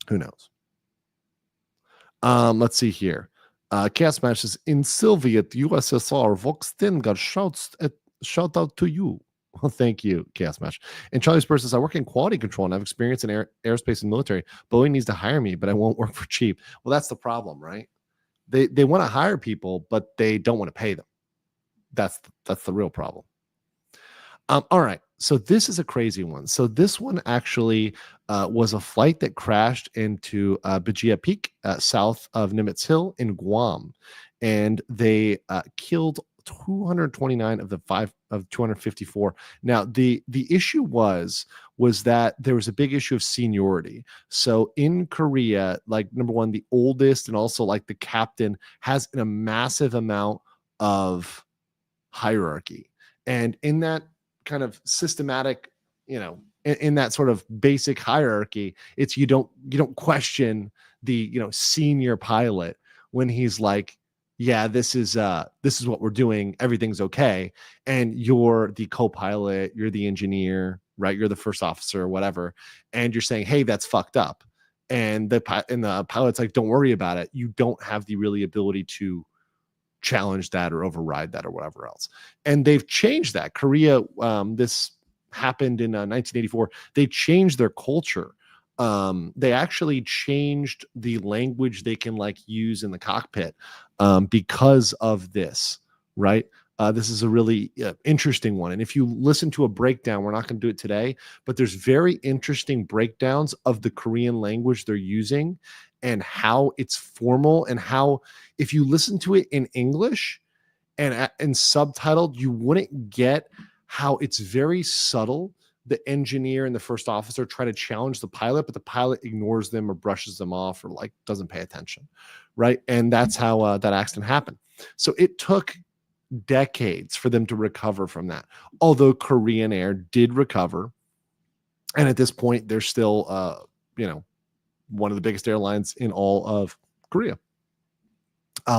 Who knows? Let's see here. Chaos matches in Soviet USSR. Vox 10 got shout out to you. Well, thank you, Chaos Match. And Charlie Spurs says, I work in quality control and I have experience in aerospace and military. Boeing needs to hire me, but I won't work for cheap. Well, that's the problem, right? They want to hire people, but they don't want to pay them. That's the real problem. All right. So this is a crazy one. So this one actually was a flight that crashed into Bajia Peak, south of Nimitz Hill in Guam. And they killed 229 of the 254. Now, the issue was that there was a big issue of seniority. So in Korea, like number one, the oldest and also like the captain has a massive amount of hierarchy. And in that kind of systematic, in that sort of basic hierarchy, it's you don't question the senior pilot when he's like, yeah, this is what we're doing, everything's okay, and you're the co-pilot, you're the engineer, right, you're the first officer or whatever, and you're saying, hey, that's fucked up, and the pilot's like, don't worry about it. You don't have the really ability to challenge that or override that or whatever else. And they've changed that. Korea, this happened in 1984. They changed their culture. They actually changed the language they can like use in the cockpit because of this, right? This is a really interesting one. And if you listen to a breakdown, we're not going to do it today, but there's very interesting breakdowns of the Korean language they're using and how it's formal, and how if you listen to it in English and subtitled, you wouldn't get how it's very subtle. The engineer and the first officer try to challenge the pilot, but the pilot ignores them or brushes them off or like doesn't pay attention, right? And that's how that accident happened. So it took decades for them to recover from that. Although Korean Air did recover, and at this point, they're still, one of the biggest airlines in all of Korea,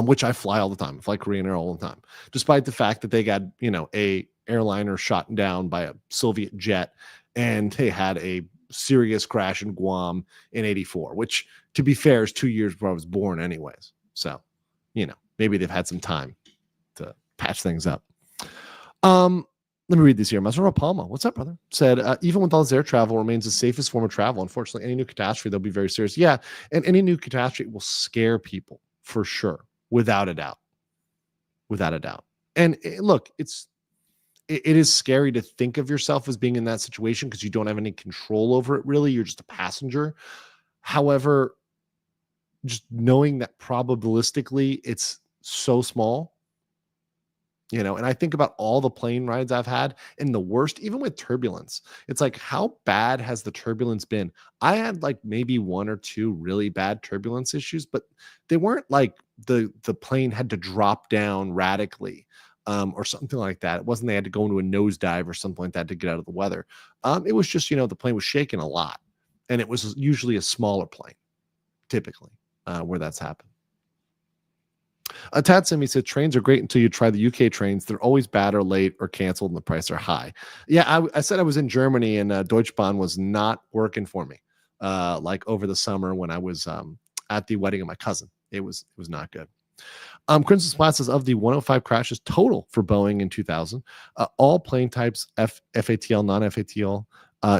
which I fly all the time. I fly Korean Air all the time, despite the fact that they got, a airliner shot down by a Soviet jet, and they had a serious crash in Guam in 84, which, to be fair, is 2 years before I was born anyways. So, maybe they've had some time to patch things up. Let me read this here. Masuro Palma, what's up, brother? Said, even with all this air travel remains the safest form of travel. Unfortunately, any new catastrophe, they'll be very serious. Yeah, and any new catastrophe will scare people for sure, without a doubt. Without a doubt. And look, it is scary to think of yourself as being in that situation because you don't have any control over it, really. You're just a passenger. However, just knowing that probabilistically it's so small, and I think about all the plane rides I've had, and the worst, even with turbulence, it's like, how bad has the turbulence been? I had like maybe one or two really bad turbulence issues, but they weren't like the plane had to drop down radically or something like that. It wasn't they had to go into a nosedive or something like that to get out of the weather. It was just, the plane was shaking a lot, and it was usually a smaller plane, typically, where that's happened. Tatsumi said trains are great until you try the UK trains. They're always bad or late or canceled, and the price are high. Yeah, I said I was in Germany, and Deutsche Bahn was not working for me. Like over the summer when I was at the wedding of my cousin, it was not good. Crimson Splat says, of the 105 crashes total for Boeing in 2000, all plane types, FATL, non-FATL,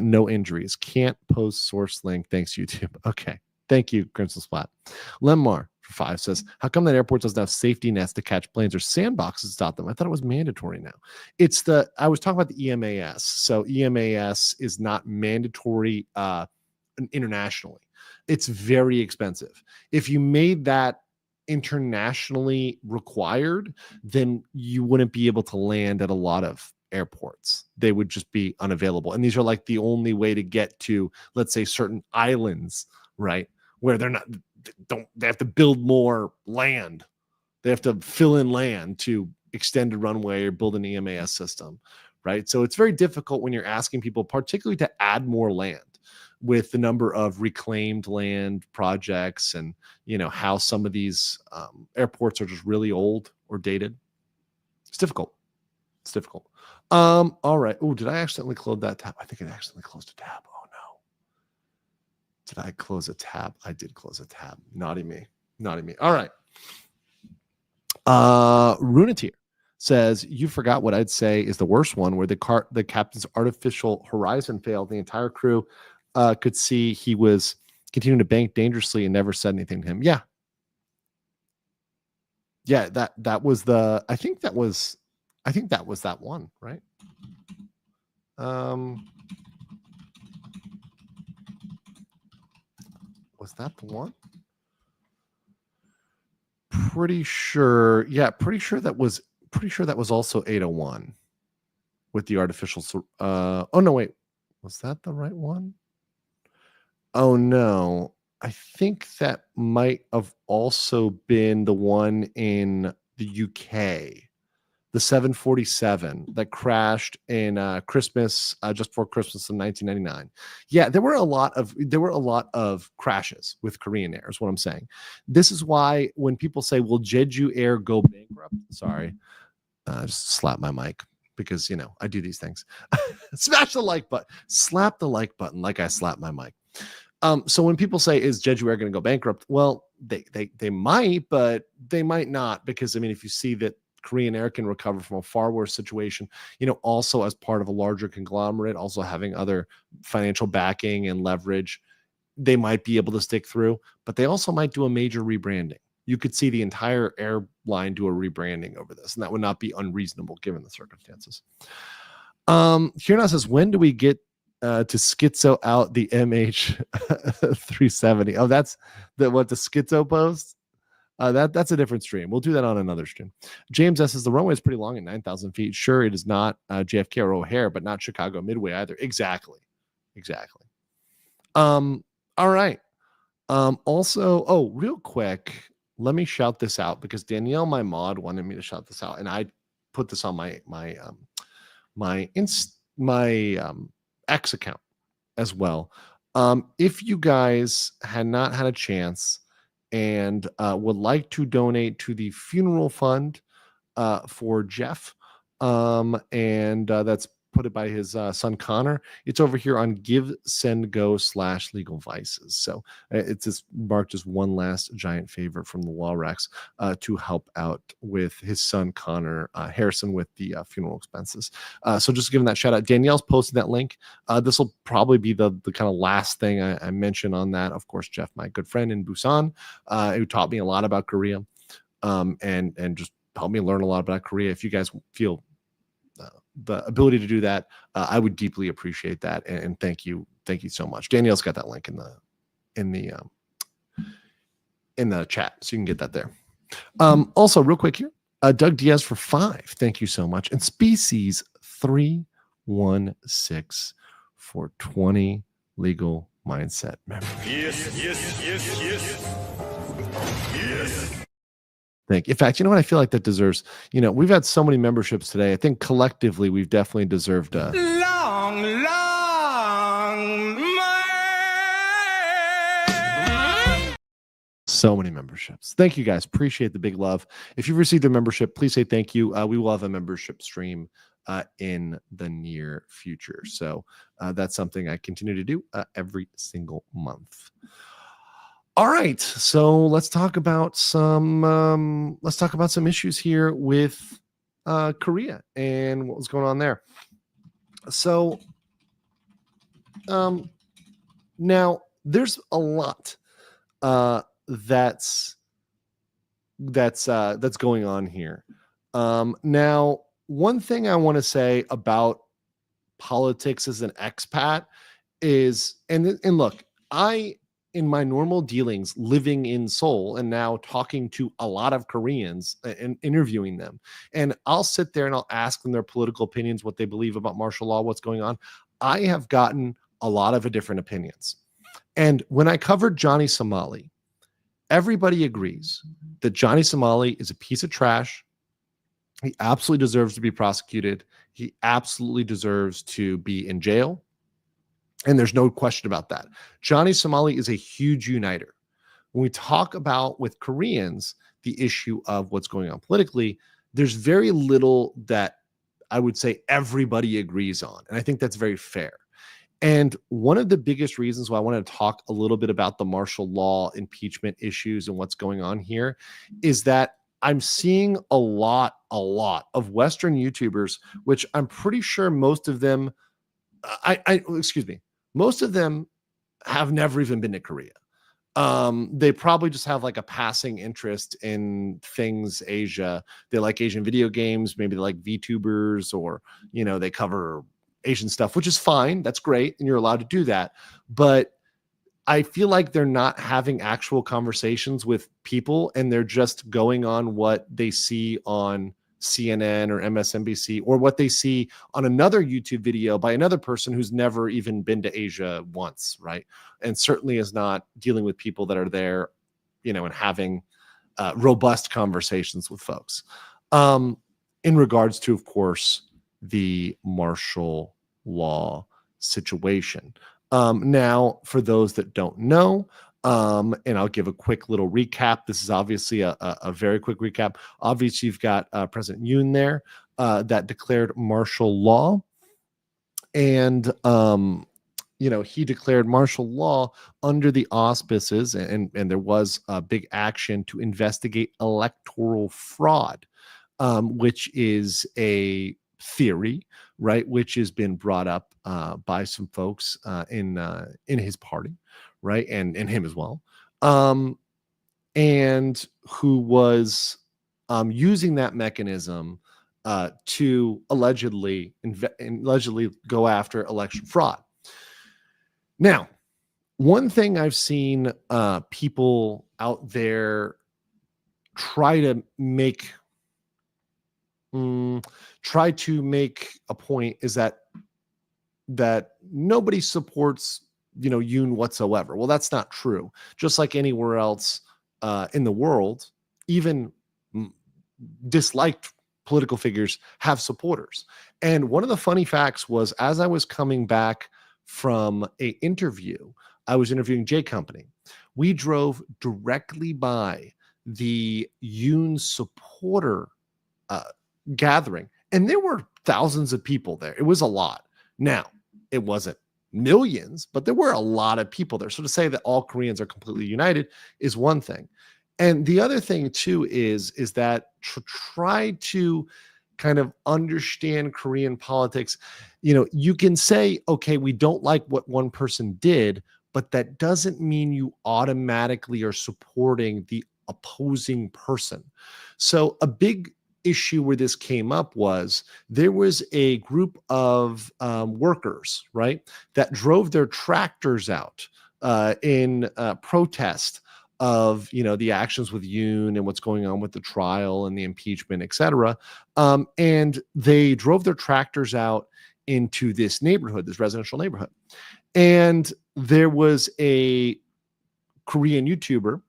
no injuries. Can't post source link. Thanks, YouTube. Okay. Thank you, Crimson Splat. Lemar for 5 says, how come that airport doesn't have safety nets to catch planes or sandboxes to stop them? I thought it was mandatory now. I was talking about the EMAS. So EMAS is not mandatory internationally. It's very expensive. If you made that internationally required, then you wouldn't be able to land at a lot of airports. They would just be unavailable. And these are like the only way to get to, let's say, certain islands, right? Where they have to build more land. They have to fill in land to extend a runway or build an EMAS system, right? So it's very difficult when you're asking people, particularly to add more land, with the number of reclaimed land projects and, how some of these airports are just really old or dated. It's difficult. All right. Oh, did I accidentally close that tab? I think I accidentally closed a tab. Oh, no. Did I close a tab? I did close a tab. Naughty me. All right. Runeteer says, you forgot what I'd say is the worst one, where the captain's artificial horizon failed. The entire crew could see he was continuing to bank dangerously and never said anything to him. Yeah, that was the. I think that was that one, right? Was that the one? Pretty sure. Yeah, pretty sure that was pretty sure that was also 801 with the artificial. Oh no, wait, was that the right one? Oh no, I think that might have also been the one in the UK, the 747 that crashed in Christmas, just before Christmas in 1999. Yeah, there were a lot of crashes with Korean Air, is what I'm saying. This is why when people say, "Will Jeju Air go bankrupt?" Sorry, just slap my mic because I do these things. Smash the like button, slap the like button like I slap my mic. So when people say, "Is Jeju Air going to go bankrupt?" Well, they might, but they might not, because if you see that Korean Air can recover from a far worse situation, also as part of a larger conglomerate, also having other financial backing and leverage, they might be able to stick through, but they also might do a major rebranding. You could see the entire airline do a rebranding over this, and that would not be unreasonable given the circumstances. Kieran says, when do we get to schizo out the MH370? Oh, that's the schizo post. That's a different stream. We'll do that on another stream. James S says the runway is pretty long at 9,000 feet. Sure, it is not JFK or O'Hare, but not Chicago Midway either. Exactly. All right. Also, real quick, let me shout this out because Danielle, my mod, wanted me to shout this out, and I put this on my X account as well. If you guys had not had a chance and would like to donate to the funeral fund for Jeff, and that's put it by his son Connor, it's over here on Give Send Go /Legal Vices. So it's just marked as one last giant favor from the Walrex to help out with his son Connor Harrison with the funeral expenses. So just giving that shout out. Danielle's posted that link. This will probably be the kind of last thing I mention on that. Of course, Jeff, my good friend in Busan, who taught me a lot about Korea, and just helped me learn a lot about Korea. If you guys feel the ability to do that, I would deeply appreciate that, and thank you so much. Danielle's got that link in the chat, so you can get that there. Also, real quick here, Doug Diaz for 5, thank you so much, and Species 316 for 20 legal mindset members. Yes. Thank you. In fact, you know what? I feel like that deserves, we've had so many memberships today. I think collectively we've definitely deserved Long so many memberships. Thank you guys. Appreciate the big love. If you've received a membership, please say thank you. We will have a membership stream in the near future. So that's something I continue to do every single month. All right, so let's talk about some issues here with Korea and what was going on there. So now there's a lot that's going on here. Now, one thing I want to say about politics as an expat is, and look, in my normal dealings living in Seoul and now talking to a lot of Koreans and interviewing them, and I'll sit there and I'll ask them their political opinions, what they believe about martial law, what's going on. I have gotten a lot of different opinions. And when I covered Johnny Somali, everybody agrees that Johnny Somali is a piece of trash. He absolutely deserves to be prosecuted. He absolutely deserves to be in jail. And there's no question about that. Johnny Somali is a huge uniter. When we talk about with Koreans, the issue of what's going on politically, there's very little that I would say everybody agrees on. And I think that's very fair. And one of the biggest reasons why I want to talk a little bit about the martial law impeachment issues and what's going on here is that I'm seeing a lot of Western YouTubers, which I'm pretty sure most of them, most of them have never even been to Korea. They probably just have like a passing interest in things Asia. They like Asian video games, maybe they like VTubers, or they cover Asian stuff, which is fine. That's great, and you're allowed to do that. But I feel like they're not having actual conversations with people, and they're just going on what they see on CNN or MSNBC, or what they see on another YouTube video by another person who's never even been to Asia once, right? And certainly is not dealing with people that are there, and having robust conversations with folks. In regards to, of course, the martial law situation. Now, for those that don't know, and I'll give a quick little recap. This is obviously a very quick recap. Obviously, you've got President Yoon there that declared martial law. And, he declared martial law under the auspices, and there was a big action to investigate electoral fraud, which is a theory, right, which has been brought up by some folks in his party, right, and him as well, and who was using that mechanism to allegedly go after election fraud. Now, one thing I've seen people out there try to make a point is that nobody supports Yoon whatsoever. Well, that's not true. Just like anywhere else in the world, even disliked political figures have supporters. And one of the funny facts was, as I was coming back from a interview, I was interviewing J Company. We drove directly by the Yoon supporter gathering, and there were thousands of people there. It was a lot. Now, it wasn't millions, but there were a lot of people there. So to say that all Koreans are completely united is one thing. And the other thing too is that to try to kind of understand Korean politics, you can say, okay, we don't like what one person did, but that doesn't mean you automatically are supporting the opposing person. So a big issue where this came up was there was a group of workers, right, that drove their tractors out in protest of the actions with Yoon and what's going on with the trial and the impeachment, etc. And they drove their tractors out into this neighborhood, this residential neighborhood, and there was a Korean YouTuber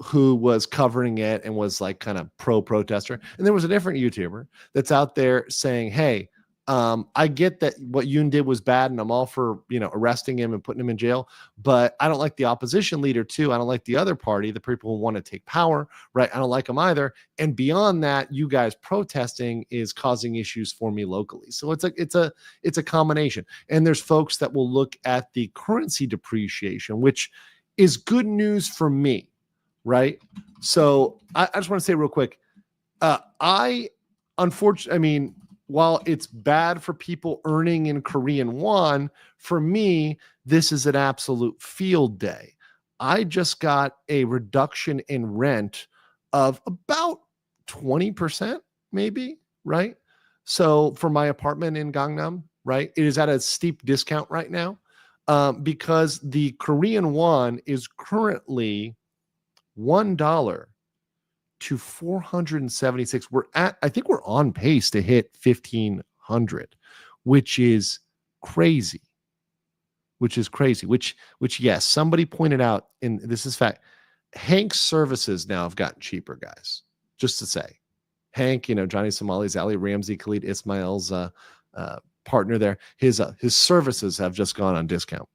who was covering it and was like kind of pro-protester, and there was a different YouTuber that's out there saying, hey, I get that what Yoon did was bad, and I'm all for arresting him and putting him in jail, but I don't like the opposition leader too. I don't like the other party, the people who want to take power, right? I don't like them either. And beyond that, you guys protesting is causing issues for me locally. So it's a combination. And there's folks that will look at the currency depreciation, which is good news for me, right? So I just want to say real quick, while it's bad for people earning in Korean won, for me, this is an absolute field day. I just got a reduction in rent of about 20%, maybe, right? So for my apartment in Gangnam, right, it is at a steep discount right now because the Korean won is currently $1 to 476. I think we're on pace to hit 1,500, which is crazy. Which yes, somebody pointed out, and this is fact, Hank's services now have gotten cheaper, guys. Just to say, Hank, Johnny Somali's, Ali Ramsey, Khalid Ismail's partner there, his services have just gone on discount.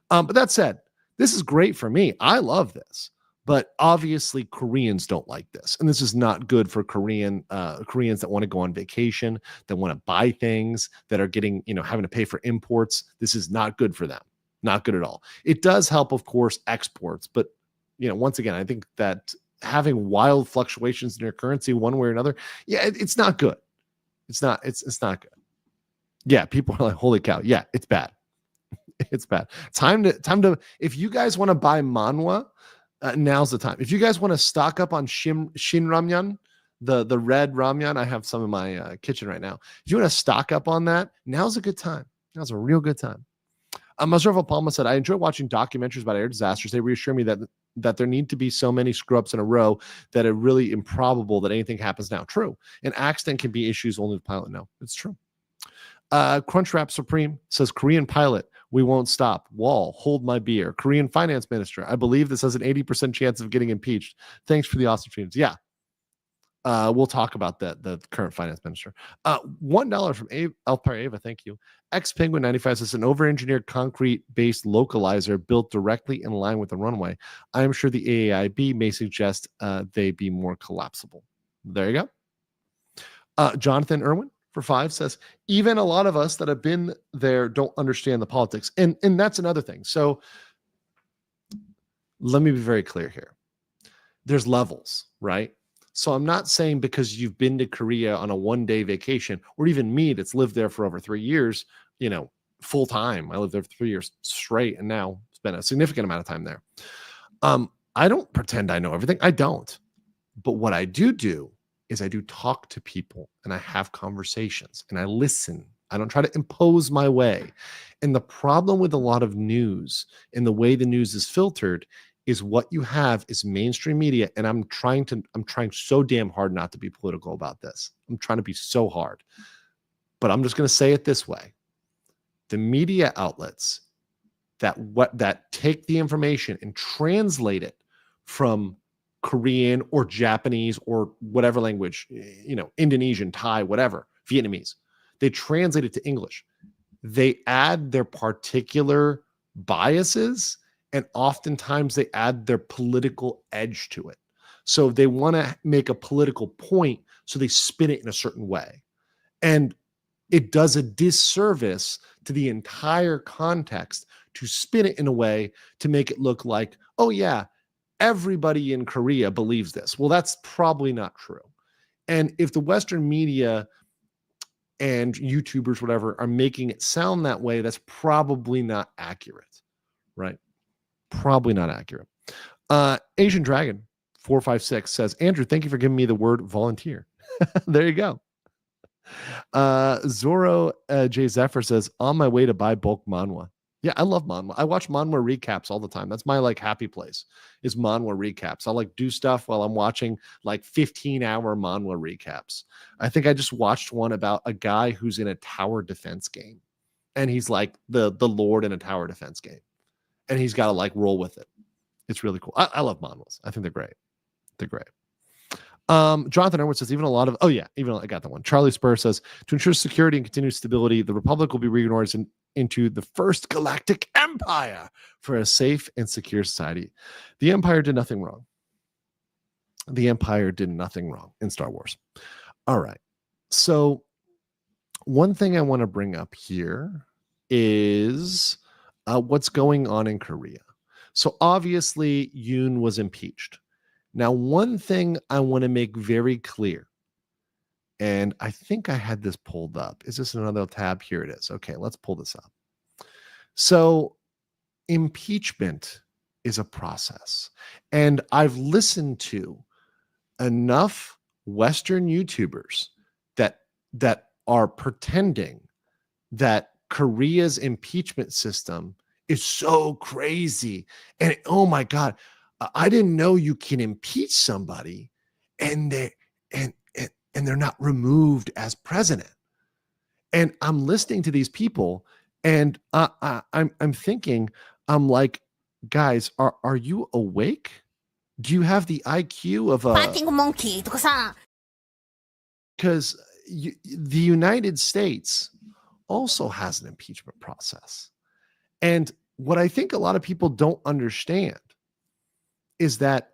But that said, this is great for me. I love this. But obviously, Koreans don't like this, and this is not good for Koreans that want to go on vacation, that want to buy things, that are getting, having to pay for imports. This is not good for them. Not good at all. It does help, of course, exports, but once again, I think that having wild fluctuations in your currency one way or another, it's not good. It's not good. Yeah, people are like, holy cow. Yeah, it's bad. It's bad. Time to. If you guys want to buy manhwa. Now's the time. If you guys want to stock up on Shin Ramyeon, the red ramyeon, I have some in my kitchen right now. If you want to stock up on that, now's a good time. Now's a real good time. Mazurva Palma said, I enjoy watching documentaries about air disasters. They reassure me that that there need to be so many screw-ups in a row that are really improbable that anything happens now. True. An accident can be issues only the pilot know. It's true. Crunchwrap Supreme says, Korean pilot, we won't stop. Wall, hold my beer. Korean finance minister, I believe this has an 80% chance of getting impeached. Thanks for the awesome streams. Yeah. We'll talk about that, the current finance minister. $1 from Alpar Ava, thank you. Penguin 95 says, an over-engineered concrete-based localizer built directly in line with the runway. I am sure the AAIB may suggest they be more collapsible. There you go. Jonathan Irwin for 5 says, even a lot of us that have been there don't understand the politics. And that's another thing. So let me be very clear here. There's levels, right? So I'm not saying because you've been to Korea on a one-day vacation, or even me that's lived there for over 3 years, full time. I lived there for 3 years straight, and now spent a significant amount of time there. I don't pretend I know everything. I don't. But what I do is I do talk to people, and I have conversations, and I listen. I don't try to impose my way. And the problem with a lot of news and the way the news is filtered is what you have is mainstream media. And I'm trying so damn hard not to be political about this. I'm trying to be so hard, but I'm just going to say it this way. The media outlets that take the information and translate it from Korean or Japanese or whatever language, Indonesian, Thai, whatever, Vietnamese, they translate it to English. They add their particular biases, and oftentimes they add their political edge to it. So they want to make a political point, so they spin it in a certain way. And it does a disservice to the entire context to spin it in a way to make it look like, oh yeah, everybody in Korea believes this. Well, that's probably not true. And if the Western media and YouTubers, whatever, are making it sound that way, that's probably not accurate, right? Probably not accurate. Asian Dragon 456 says, Andrew, thank you for giving me the word volunteer. There you go. Zoro J Zephyr says, on my way to buy bulk manhwa. Yeah, I love manhwa. I watch manhwa recaps all the time. That's my happy place, is manhwa recaps. I'll do stuff while I'm watching 15-hour manhwa recaps. I think I just watched one about a guy who's in a tower defense game, and he's like the lord in a tower defense game. And he's got to roll with it. It's really cool. I love manhwas. I think they're great. They're great. Jonathan Edwards says, I got that one. Charlie Spur says, to ensure security and continued stability, the Republic will be reorganized into the first galactic empire for a safe and secure society. The Empire did nothing wrong. The Empire did nothing wrong in Star Wars. All right. So one thing I want to bring up here is what's going on in Korea. So obviously Yoon was impeached. Now, one thing I want to make very clear, and I think I had this pulled up. Is this another tab? Here it is. Okay, let's pull this up. So impeachment is a process. And I've listened to enough Western YouTubers that are pretending that Korea's impeachment system is so crazy. And oh my God, I didn't know you can impeach somebody and they're not removed as president. And I'm listening to these people, and I'm thinking, I'm like, guys, are you awake? Do you have the IQ of a fighting monkey? Because the United States also has an impeachment process. And what I think a lot of people don't understand is that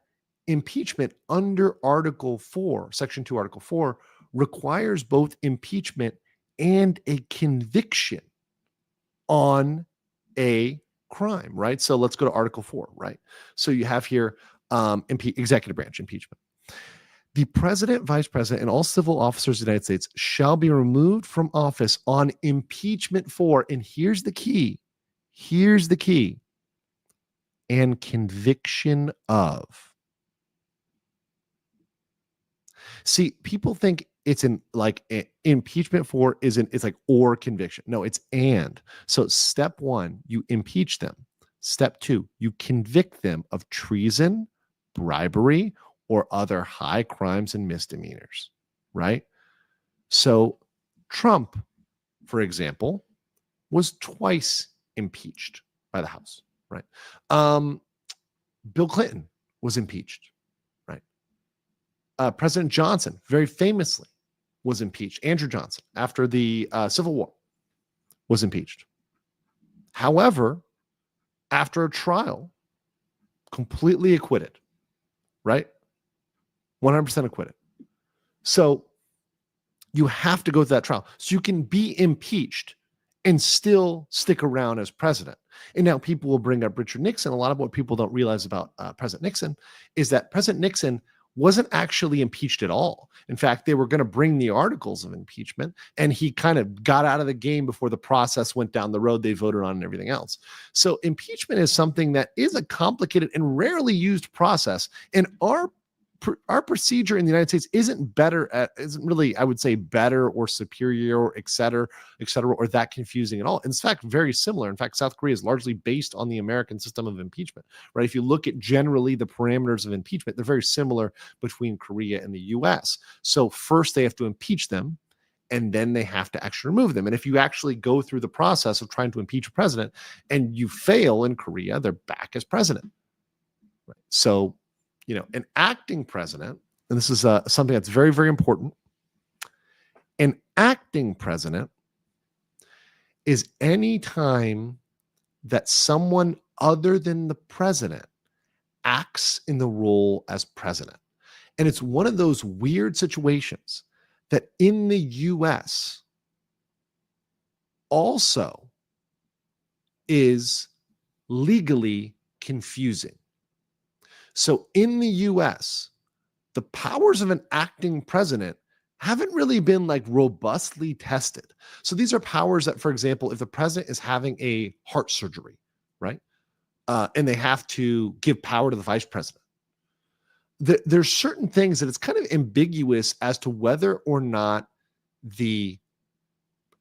impeachment under Article 4, Section 2, Article 4, requires both impeachment and a conviction on a crime, right? So let's go to Article 4, right? So you have here executive branch impeachment. The president, vice president, and all civil officers of the United States shall be removed from office on impeachment for, and here's the key, and conviction of. See, people think it's impeachment for it's like or conviction. No, it's and. So step one, you impeach them. Step 2, you convict them of treason, bribery, or other high crimes and misdemeanors, right? So Trump, for example, was twice impeached by the House, right? Bill Clinton was impeached, right? President Johnson, very famously, was impeached. Andrew Johnson, after the Civil War, was impeached. However, after a trial, completely acquitted, right? 100% acquitted. So you have to go through that trial. So you can be impeached and still stick around as president. And now people will bring up Richard Nixon. A lot of what people don't realize about President Nixon is that President Nixon wasn't actually impeached at all. In fact, they were going to bring the articles of impeachment, and he kind of got out of the game before the process went down the road they voted on and everything else. So impeachment is something that is a complicated and rarely used process. And our procedure in the United States isn't really, I would say, better or superior or et cetera, or that confusing at all. In fact, very similar. In fact, South Korea is largely based on the American system of impeachment, right? If you look at generally the parameters of impeachment, they're very similar between Korea and the US. So first they have to impeach them, and then they have to actually remove them. And if you actually go through the process of trying to impeach a president and you fail in Korea, they're back as president. Right? So, an acting president, and this is something that's very, very important. An acting president is any time that someone other than the president acts in the role as president. And it's one of those weird situations that in the US also is legally confusing. So in the US, the powers of an acting president haven't really been robustly tested. So these are powers that, for example, if the president is having a heart surgery, right? And they have to give power to the vice president. There's certain things that it's kind of ambiguous as to whether or not the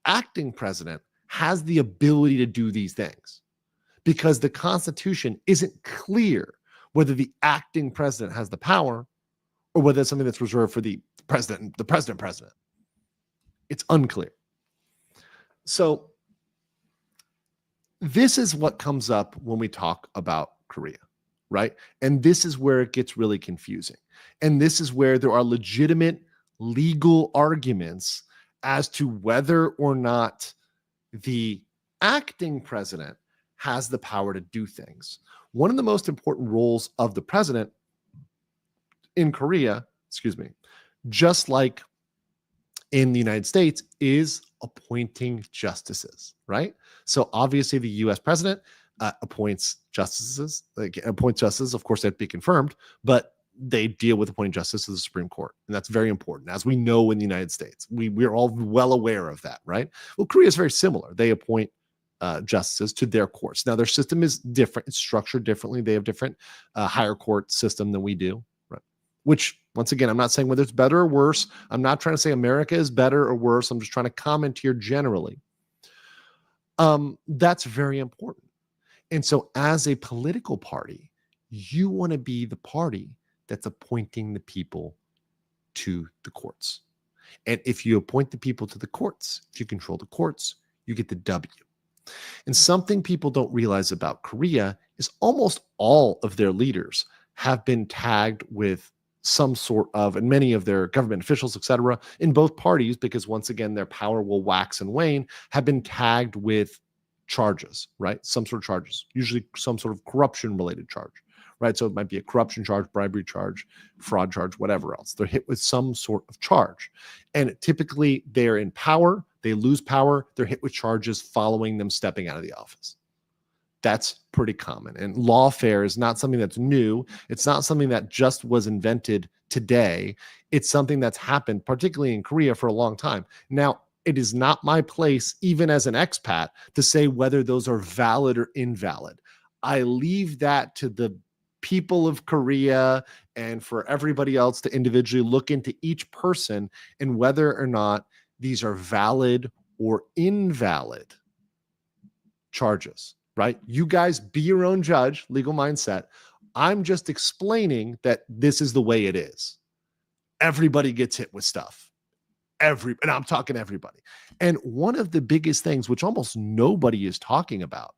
acting president has the ability to do these things, because the Constitution isn't clear whether the acting president has the power or whether it's something that's reserved for the president. It's unclear. So this is what comes up when we talk about Korea, right? And this is where it gets really confusing. And this is where there are legitimate legal arguments as to whether or not the acting president has the power to do things. One of the most important roles of the president in Korea, just like in the United States, is appointing justices, right? So obviously the US president appoints justices. Of course, they have to be confirmed, but they deal with appointing justices to the Supreme Court. And that's very important, as we know in the United States. We're all well aware of that, right? Well, Korea is very similar. They appoint justices to their courts. Now, their system is different. It's structured differently. They have different higher court system than we do, right? Which, once again, I'm not saying whether it's better or worse. I'm not trying to say America is better or worse. I'm just trying to comment here generally. That's very important. And so as a political party, you want to be the party that's appointing the people to the courts. And if you appoint the people to the courts, if you control the courts, you get the W. And something people don't realize about Korea is almost all of their leaders have been tagged with some sort of, and many of their government officials, etc., in both parties, because once again, their power will wax and wane, have been tagged with charges, right? Some sort of charges, usually some sort of corruption related charge, right? So it might be a corruption charge, bribery charge, fraud charge, whatever else. They're hit with some sort of charge. And typically they're in power, they lose power, they're hit with charges following them stepping out of the office. That's pretty common. And lawfare is not something that's new. It's not something that just was invented today. It's something that's happened, particularly in Korea, for a long time. Now, it is not my place, even as an expat, to say whether those are valid or invalid. I leave that to the people of Korea and for everybody else to individually look into each person and whether or not these are valid or invalid charges, right? You guys be your own judge, legal mindset. I'm just explaining that this is the way it is. Everybody gets hit with stuff. And I'm talking everybody. And one of the biggest things, which almost nobody is talking about,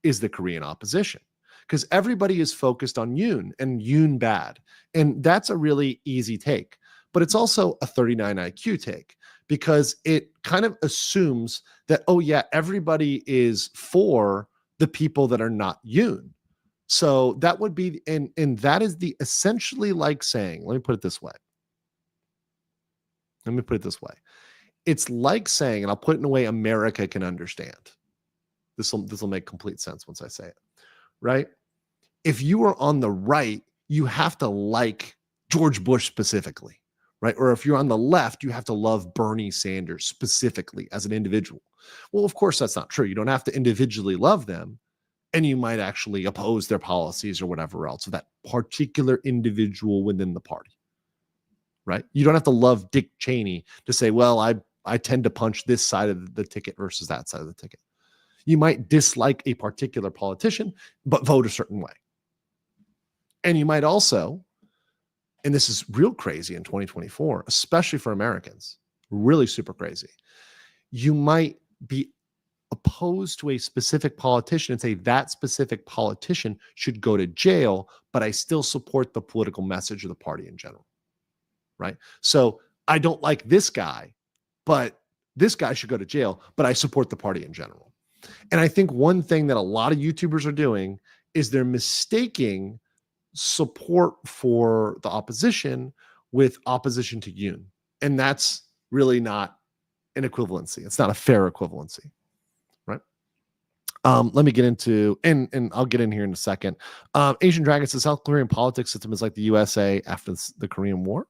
is the Korean opposition. Because everybody is focused on Yoon and Yoon bad. And that's a really easy take. But it's also a 39 IQ take, because it kind of assumes that, oh yeah, everybody is for the people that are not Yoon. So that would be, and that is the essentially like saying, let me put it this way. It's like saying, and I'll put it in a way America can understand. This will make complete sense once I say it, right? If you are on the right, you have to like George Bush specifically, right? Or if you're on the left, you have to love Bernie Sanders specifically as an individual. Well, of course, that's not true. You don't have to individually love them, and you might actually oppose their policies or whatever else of that particular individual within the party, right? You don't have to love Dick Cheney to say, well, I tend to punch this side of the ticket versus that side of the ticket. You might dislike a particular politician, but vote a certain way. And you might also, and this is real crazy in 2024, especially for Americans, really super crazy. You might be opposed to a specific politician and say that specific politician should go to jail, but I still support the political message of the party in general, right? So I don't like this guy, but this guy should go to jail, but I support the party in general. And I think one thing that a lot of YouTubers are doing is they're mistaking support for the opposition with opposition to Yoon. And that's really not an equivalency. It's not a fair equivalency, right? Let me get into, and I'll get in here in a second. Asian Dragon says South Korean politics system is like the USA after the Korean War.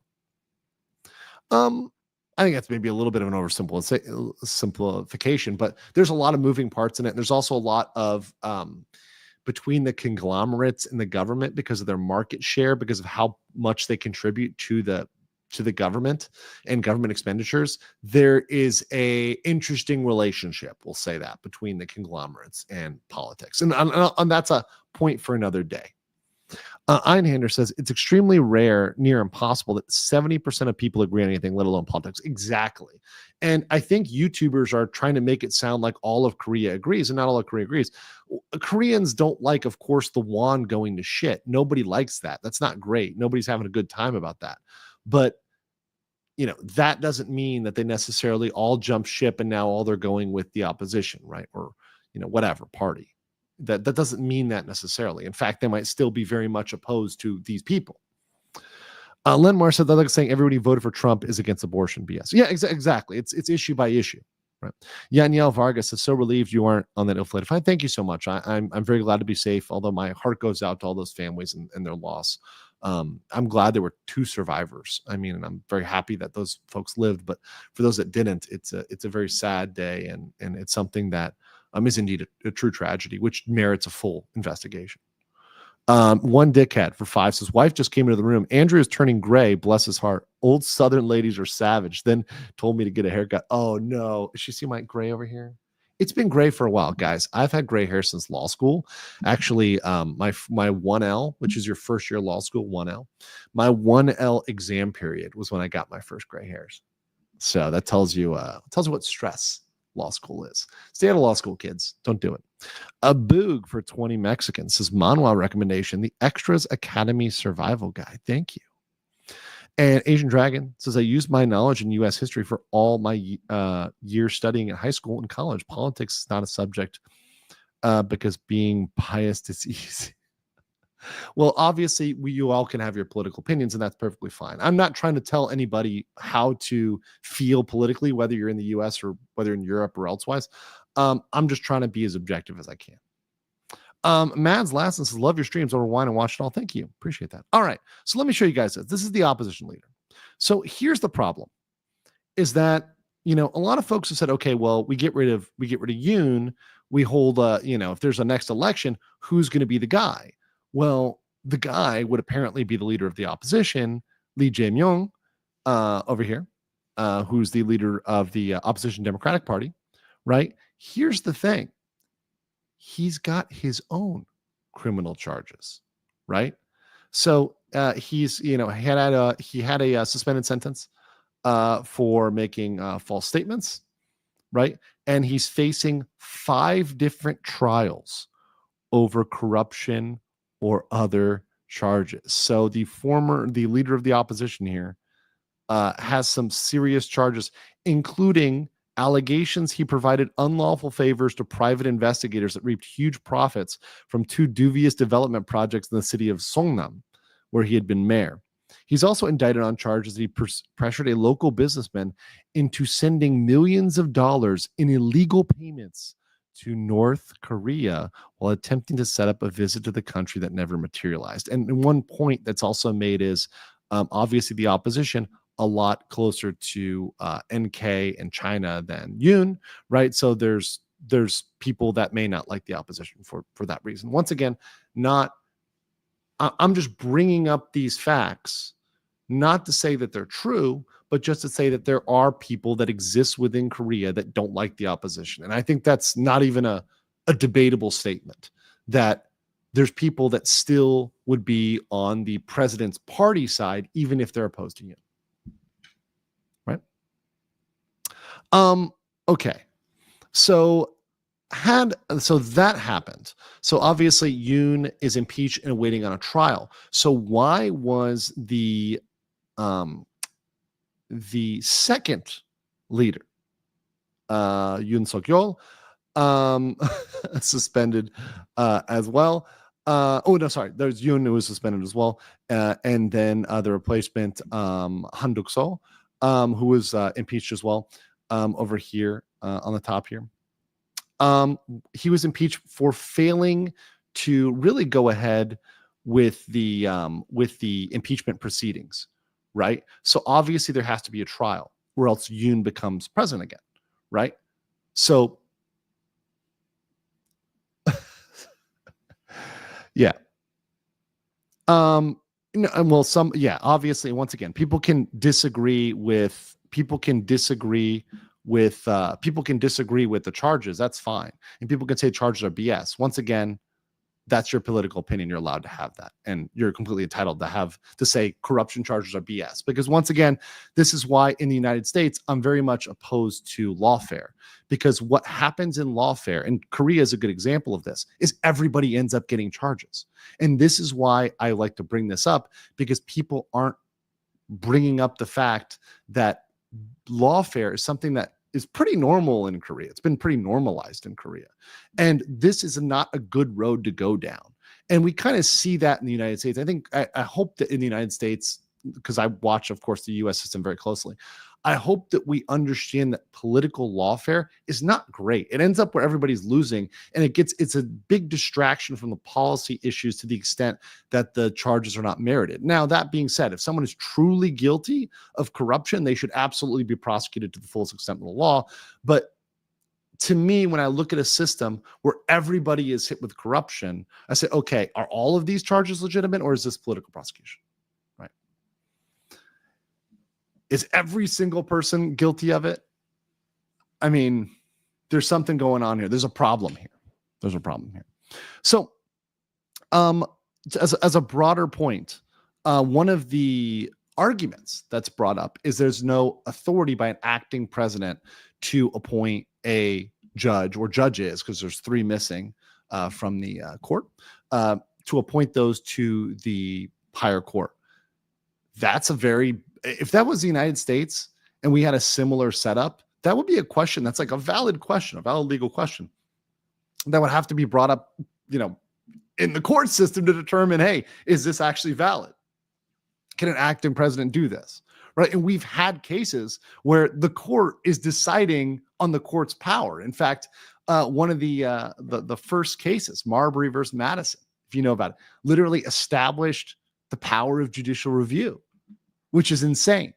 I think that's maybe a little bit of an oversimplification, but there's a lot of moving parts in it. And there's also a lot of between the conglomerates and the government because of their market share, because of how much they contribute to the government and government expenditures. There is a interesting relationship, we'll say that, between the conglomerates and politics. And that's a point for another day. Einhander says it's extremely rare, near impossible, that 70% of people agree on anything, let alone politics. Exactly. And I think YouTubers are trying to make it sound like all of Korea agrees, and not all of Korea agrees. Koreans don't like, of course, the won going to shit. Nobody likes that. That's not great. Nobody's having a good time about that. But, you know, that doesn't mean that they necessarily all jump ship and now all they're going with the opposition, right? Or, you know, whatever party. That doesn't mean that necessarily. In fact, they might still be very much opposed to these people. Lenmar said that, like saying everybody voted for Trump is against abortion. BS. Yeah, exactly. It's issue by issue, right? Yaniel Vargas is so relieved you aren't on that inflated fine. Thank you so much. I'm very glad to be safe. Although my heart goes out to all those families and their loss. I'm glad there were 2 survivors. I mean, and I'm very happy that those folks lived. But for those that didn't, it's a very sad day, and it's something that is indeed a true tragedy, which merits a full investigation. One dickhead for 5 says, wife just came into the room. Andrew is turning gray, bless his heart. Old Southern ladies are savage. Then told me to get a haircut. Oh no. She see my gray over here? It's been gray for a while, guys. I've had gray hair since law school. Actually, my 1L, which is your first year law school, 1L, my 1L exam period was when I got my first gray hairs. So that tells you what stress law school is. Stay out of law school, kids. Don't do it. A boog for 20 Mexicans says Manuel recommendation, the Extras Academy Survival Guide. Thank you. And Asian Dragon says, I used my knowledge in U.S. history for all my years studying at high school and college. Politics is not a subject because being biased is easy. Well, obviously, you all can have your political opinions, and that's perfectly fine. I'm not trying to tell anybody how to feel politically, whether you're in the U.S. or whether in Europe or elsewise. I'm just trying to be as objective as I can. Mads Lassen says, love your streams over wine and watch it all. Thank you. Appreciate that. All right. So let me show you guys this. This is the opposition leader. So here's the problem is that, you know, a lot of folks have said, okay, well, we get rid of Yoon. We hold, if there's a next election, who's going to be the guy? Well, the guy would apparently be the leader of the opposition, Lee Jae-myung, over here, who's the leader of the opposition Democratic Party, right? Here's the thing. he's got his own criminal charges, right? So he's, he had a suspended sentence for making false statements, right? And he's facing 5 different trials over corruption or other charges. So the leader of the opposition here has some serious charges, including allegations he provided unlawful favors to private investigators that reaped huge profits from 2 dubious development projects in the city of Songnam, where he had been mayor. He's also indicted on charges that he pressured a local businessman into sending millions of dollars in illegal payments to North Korea while attempting to set up a visit to the country that never materialized. And one point that's also made is obviously the opposition a lot closer to NK and China than Yoon, right? So there's people that may not like the opposition for that reason. Once again, I'm just bringing up these facts, not to say that they're true, but just to say that there are people that exist within Korea that don't like the opposition. And I think that's not even a debatable statement, that there's people that still would be on the president's party side, even if they're opposed to Yoon. Right? Okay. So that happened. So obviously Yoon is impeached and waiting on a trial. So why was the second leader, Yoon Suk-yeol, suspended as well? There's Yoon who was suspended as well, and then the replacement, Han Duk-so, who was impeached as well, over here on the top here. He was impeached for failing to really go ahead with the impeachment proceedings, right? So obviously there has to be a trial, or else Yoon becomes president again, right? So yeah. Obviously, once again, people can disagree with the charges. That's fine. And people can say charges are BS. Once again, that's your political opinion. You're allowed to have that. And you're completely entitled to say corruption charges are BS. Because once again, this is why in the United States, I'm very much opposed to lawfare. Because what happens in lawfare, and Korea is a good example of this, is everybody ends up getting charges. And this is why I like to bring this up, because people aren't bringing up the fact that lawfare is something that is pretty normal in Korea. It's been pretty normalized in Korea. And this is not a good road to go down. And we kind of see that in the United States. I hope that in the United States, because I watch, of course, the US system very closely, I hope that we understand that political lawfare is not great. It ends up where everybody's losing, and it's a big distraction from the policy issues to the extent that the charges are not merited. Now, that being said, if someone is truly guilty of corruption, they should absolutely be prosecuted to the fullest extent of the law. But to me, when I look at a system where everybody is hit with corruption, I say, okay, are all of these charges legitimate, or is this political prosecution? Is every single person guilty of it? I mean, there's something going on here. There's a problem here. So, as a broader point, one of the arguments that's brought up is there's no authority by an acting president to appoint a judge or judges, because there's 3 missing from the court, to appoint those to the higher court. If that was the United States and we had a similar setup, that would be a question that's like a valid question, a valid legal question that would have to be brought up, in the court system to determine, hey, is this actually valid? Can an acting president do this? Right? And we've had cases where the court is deciding on the court's power. In fact, one of the first cases, Marbury versus Madison, if you know about it, literally established the power of judicial review, which is insane.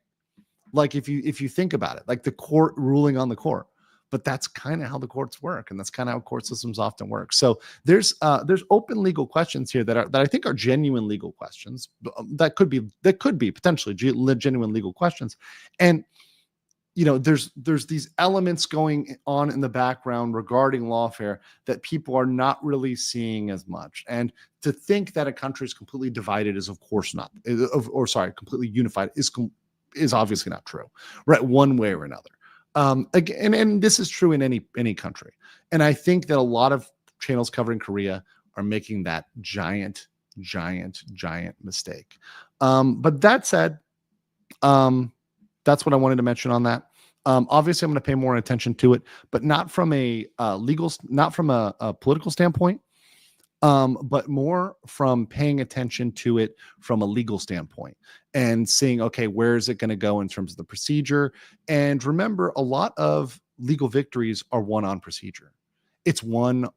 Like if you think about it, like the court ruling on the court. But that's kind of how the courts work, and that's kind of how court systems often work. So there's open legal questions here that I think are genuine legal questions that could be potentially genuine legal questions. And there's these elements going on in the background regarding lawfare that people are not really seeing as much. And to think that a country is completely divided is, of course, not, or sorry, completely unified is obviously not true, right? One way or another. Again, and this is true in any country. And I think that a lot of channels covering Korea are making that giant mistake. But that said, that's what I wanted to mention on that. Obviously, I'm going to pay more attention to it, but not from a not from a political standpoint, but more from paying attention to it from a legal standpoint and seeing, okay, where is it going to go in terms of the procedure? And remember, a lot of legal victories are won on procedure. It's won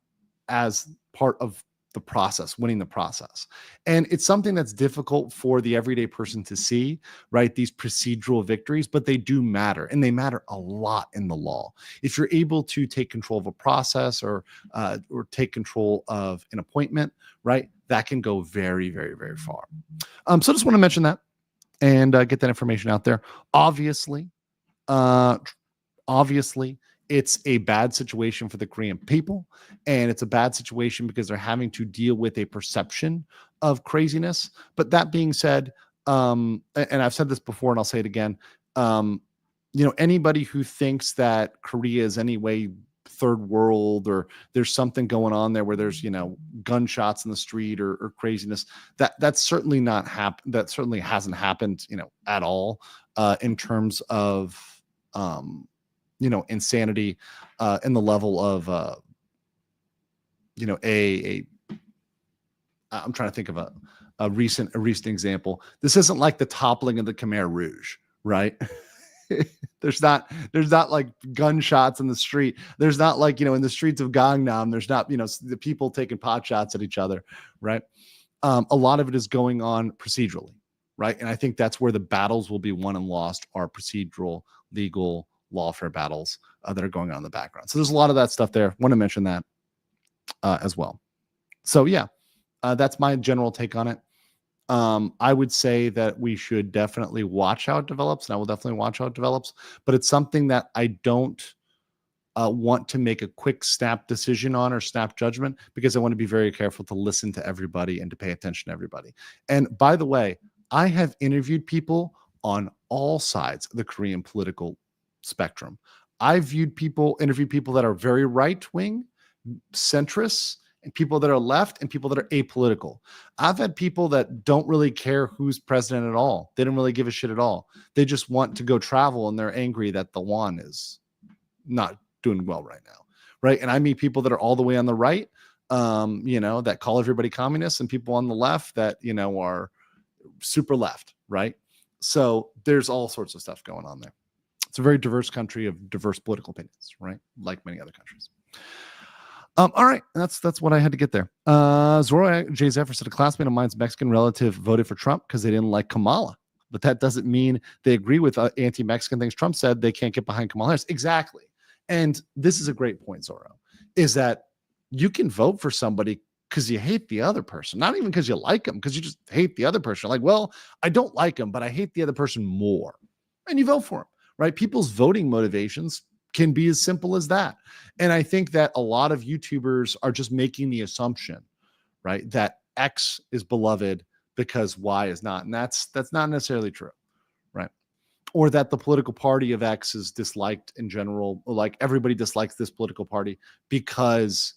as part of the process, winning the process. And it's something that's difficult for the everyday person to see, right? These procedural victories, but they do matter, and they matter a lot in the law. If you're able to take control of a process or take control of an appointment, right? That can go very, very, very far. So just want to mention that and get that information out there. Obviously, it's a bad situation for the Korean people, and it's a bad situation because they're having to deal with a perception of craziness. But that being said, and I've said this before and I'll say it again, anybody who thinks that Korea is any way third world or there's something going on there where there's, gunshots in the street or craziness, that's certainly not that certainly hasn't happened, at all, in terms of, insanity, in the level of, I'm trying to think of a recent example. This isn't like the toppling of the Khmer Rouge, right? There's not like gunshots in the street. There's not like, in the streets of Gangnam, there's not, the people taking pot shots at each other, right? A lot of it is going on procedurally, right? And I think that's where the battles will be won and lost, are procedural, legal, lawfare battles that are going on in the background. So there's a lot of that stuff there. Want to mention that as well. So yeah, that's my general take on it. I would say that we should definitely watch how it develops, and I will definitely watch how it develops, but it's something that I don't want to make a quick snap decision on or snap judgment, because I want to be very careful to listen to everybody and to pay attention to everybody. And by the way, I have interviewed people on all sides of the Korean political spectrum. I've interviewed people that are very right-wing, centrists, and people that are left, and people that are apolitical. I've had people that don't really care who's president at all. They don't really give a shit at all. They just want to go travel, and they're angry that the won is not doing well right now, right? And I meet people that are all the way on the right, that call everybody communists, and people on the left that, are super left, right? So there's all sorts of stuff going on there. It's a very diverse country of diverse political opinions, right? Like many other countries. All right, that's what I had to get there. Zora J. Zephyr said a classmate of mine's Mexican relative voted for Trump because they didn't like Kamala, but that doesn't mean they agree with anti-Mexican things Trump said. They can't get behind Kamala Harris. Exactly. And this is a great point, Zoro, is that you can vote for somebody because you hate the other person, not even because you like them, because you just hate the other person. Like, well, I don't like them, but I hate the other person more, and you vote for them, right? People's voting motivations can be as simple as that. And I think that a lot of YouTubers are just making the assumption, right, that X is beloved because Y is not. And that's not necessarily true, right? Or that the political party of X is disliked in general, or like everybody dislikes this political party because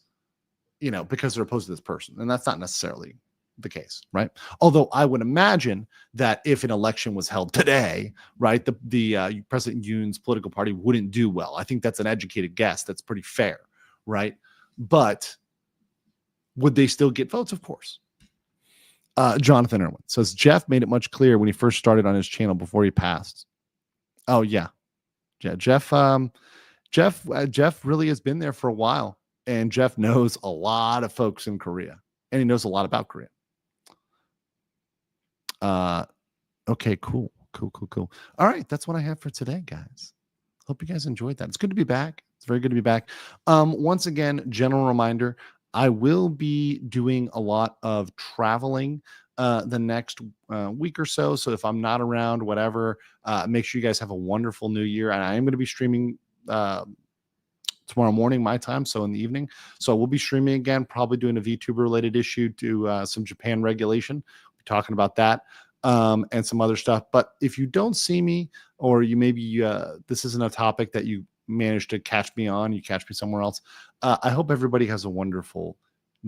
they're opposed to this person. And that's not necessarily the case, right? Although I would imagine that if an election was held today, right, the President Yoon's political party wouldn't do well. I think that's an educated guess. That's pretty fair, right? But would they still get votes? Of course. Jonathan Irwin says Jeff made it much clearer when he first started on his channel before he passed. Oh yeah, Jeff really has been there for a while, and Jeff knows a lot of folks in Korea, and he knows a lot about Korea. Okay, cool. All right, that's what I have for today, guys. Hope you guys enjoyed that. It's good to be back. It's very good to be back. Once again, general reminder, I will be doing a lot of traveling the next week or so. So if I'm not around, whatever, make sure you guys have a wonderful new year. And I am going to be streaming tomorrow morning, my time, so in the evening. So we'll be streaming again, probably doing a VTuber related issue to some Japan regulation. We'll be talking about that and some other stuff. But if you don't see me, or you maybe this isn't a topic that you managed to catch me on, you catch me somewhere else, I hope everybody has a wonderful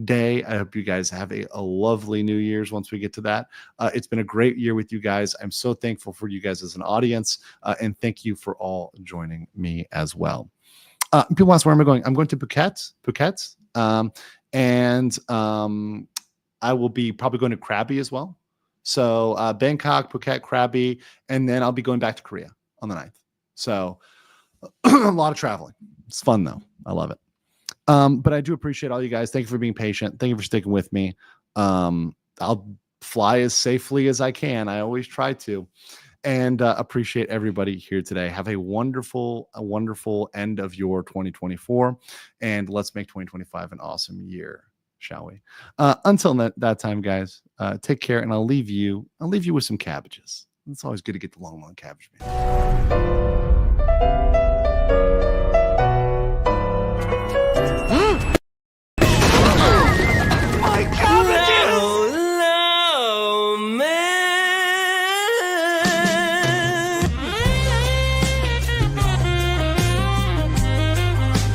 day. I hope you guys have a lovely New Year's once we get to that. It's been a great year with you guys. I'm so thankful for you guys as an audience, and thank you for all joining me as well. People ask, where am I going? I'm going to Phuket, and I will be probably going to Krabi as well. So Bangkok, Phuket, Krabi, and then I'll be going back to Korea on the 9th. So a lot of traveling. It's fun though. I love it. But I do appreciate all you guys. Thank you for being patient. Thank you for sticking with me. I'll fly as safely as I can. I always try to. And appreciate everybody here today. Have a wonderful end of your 2024. And let's make 2025 an awesome year, shall we? Until that time, guys, take care. And I'll leave you with some cabbages. It's always good to get the long cabbage, man.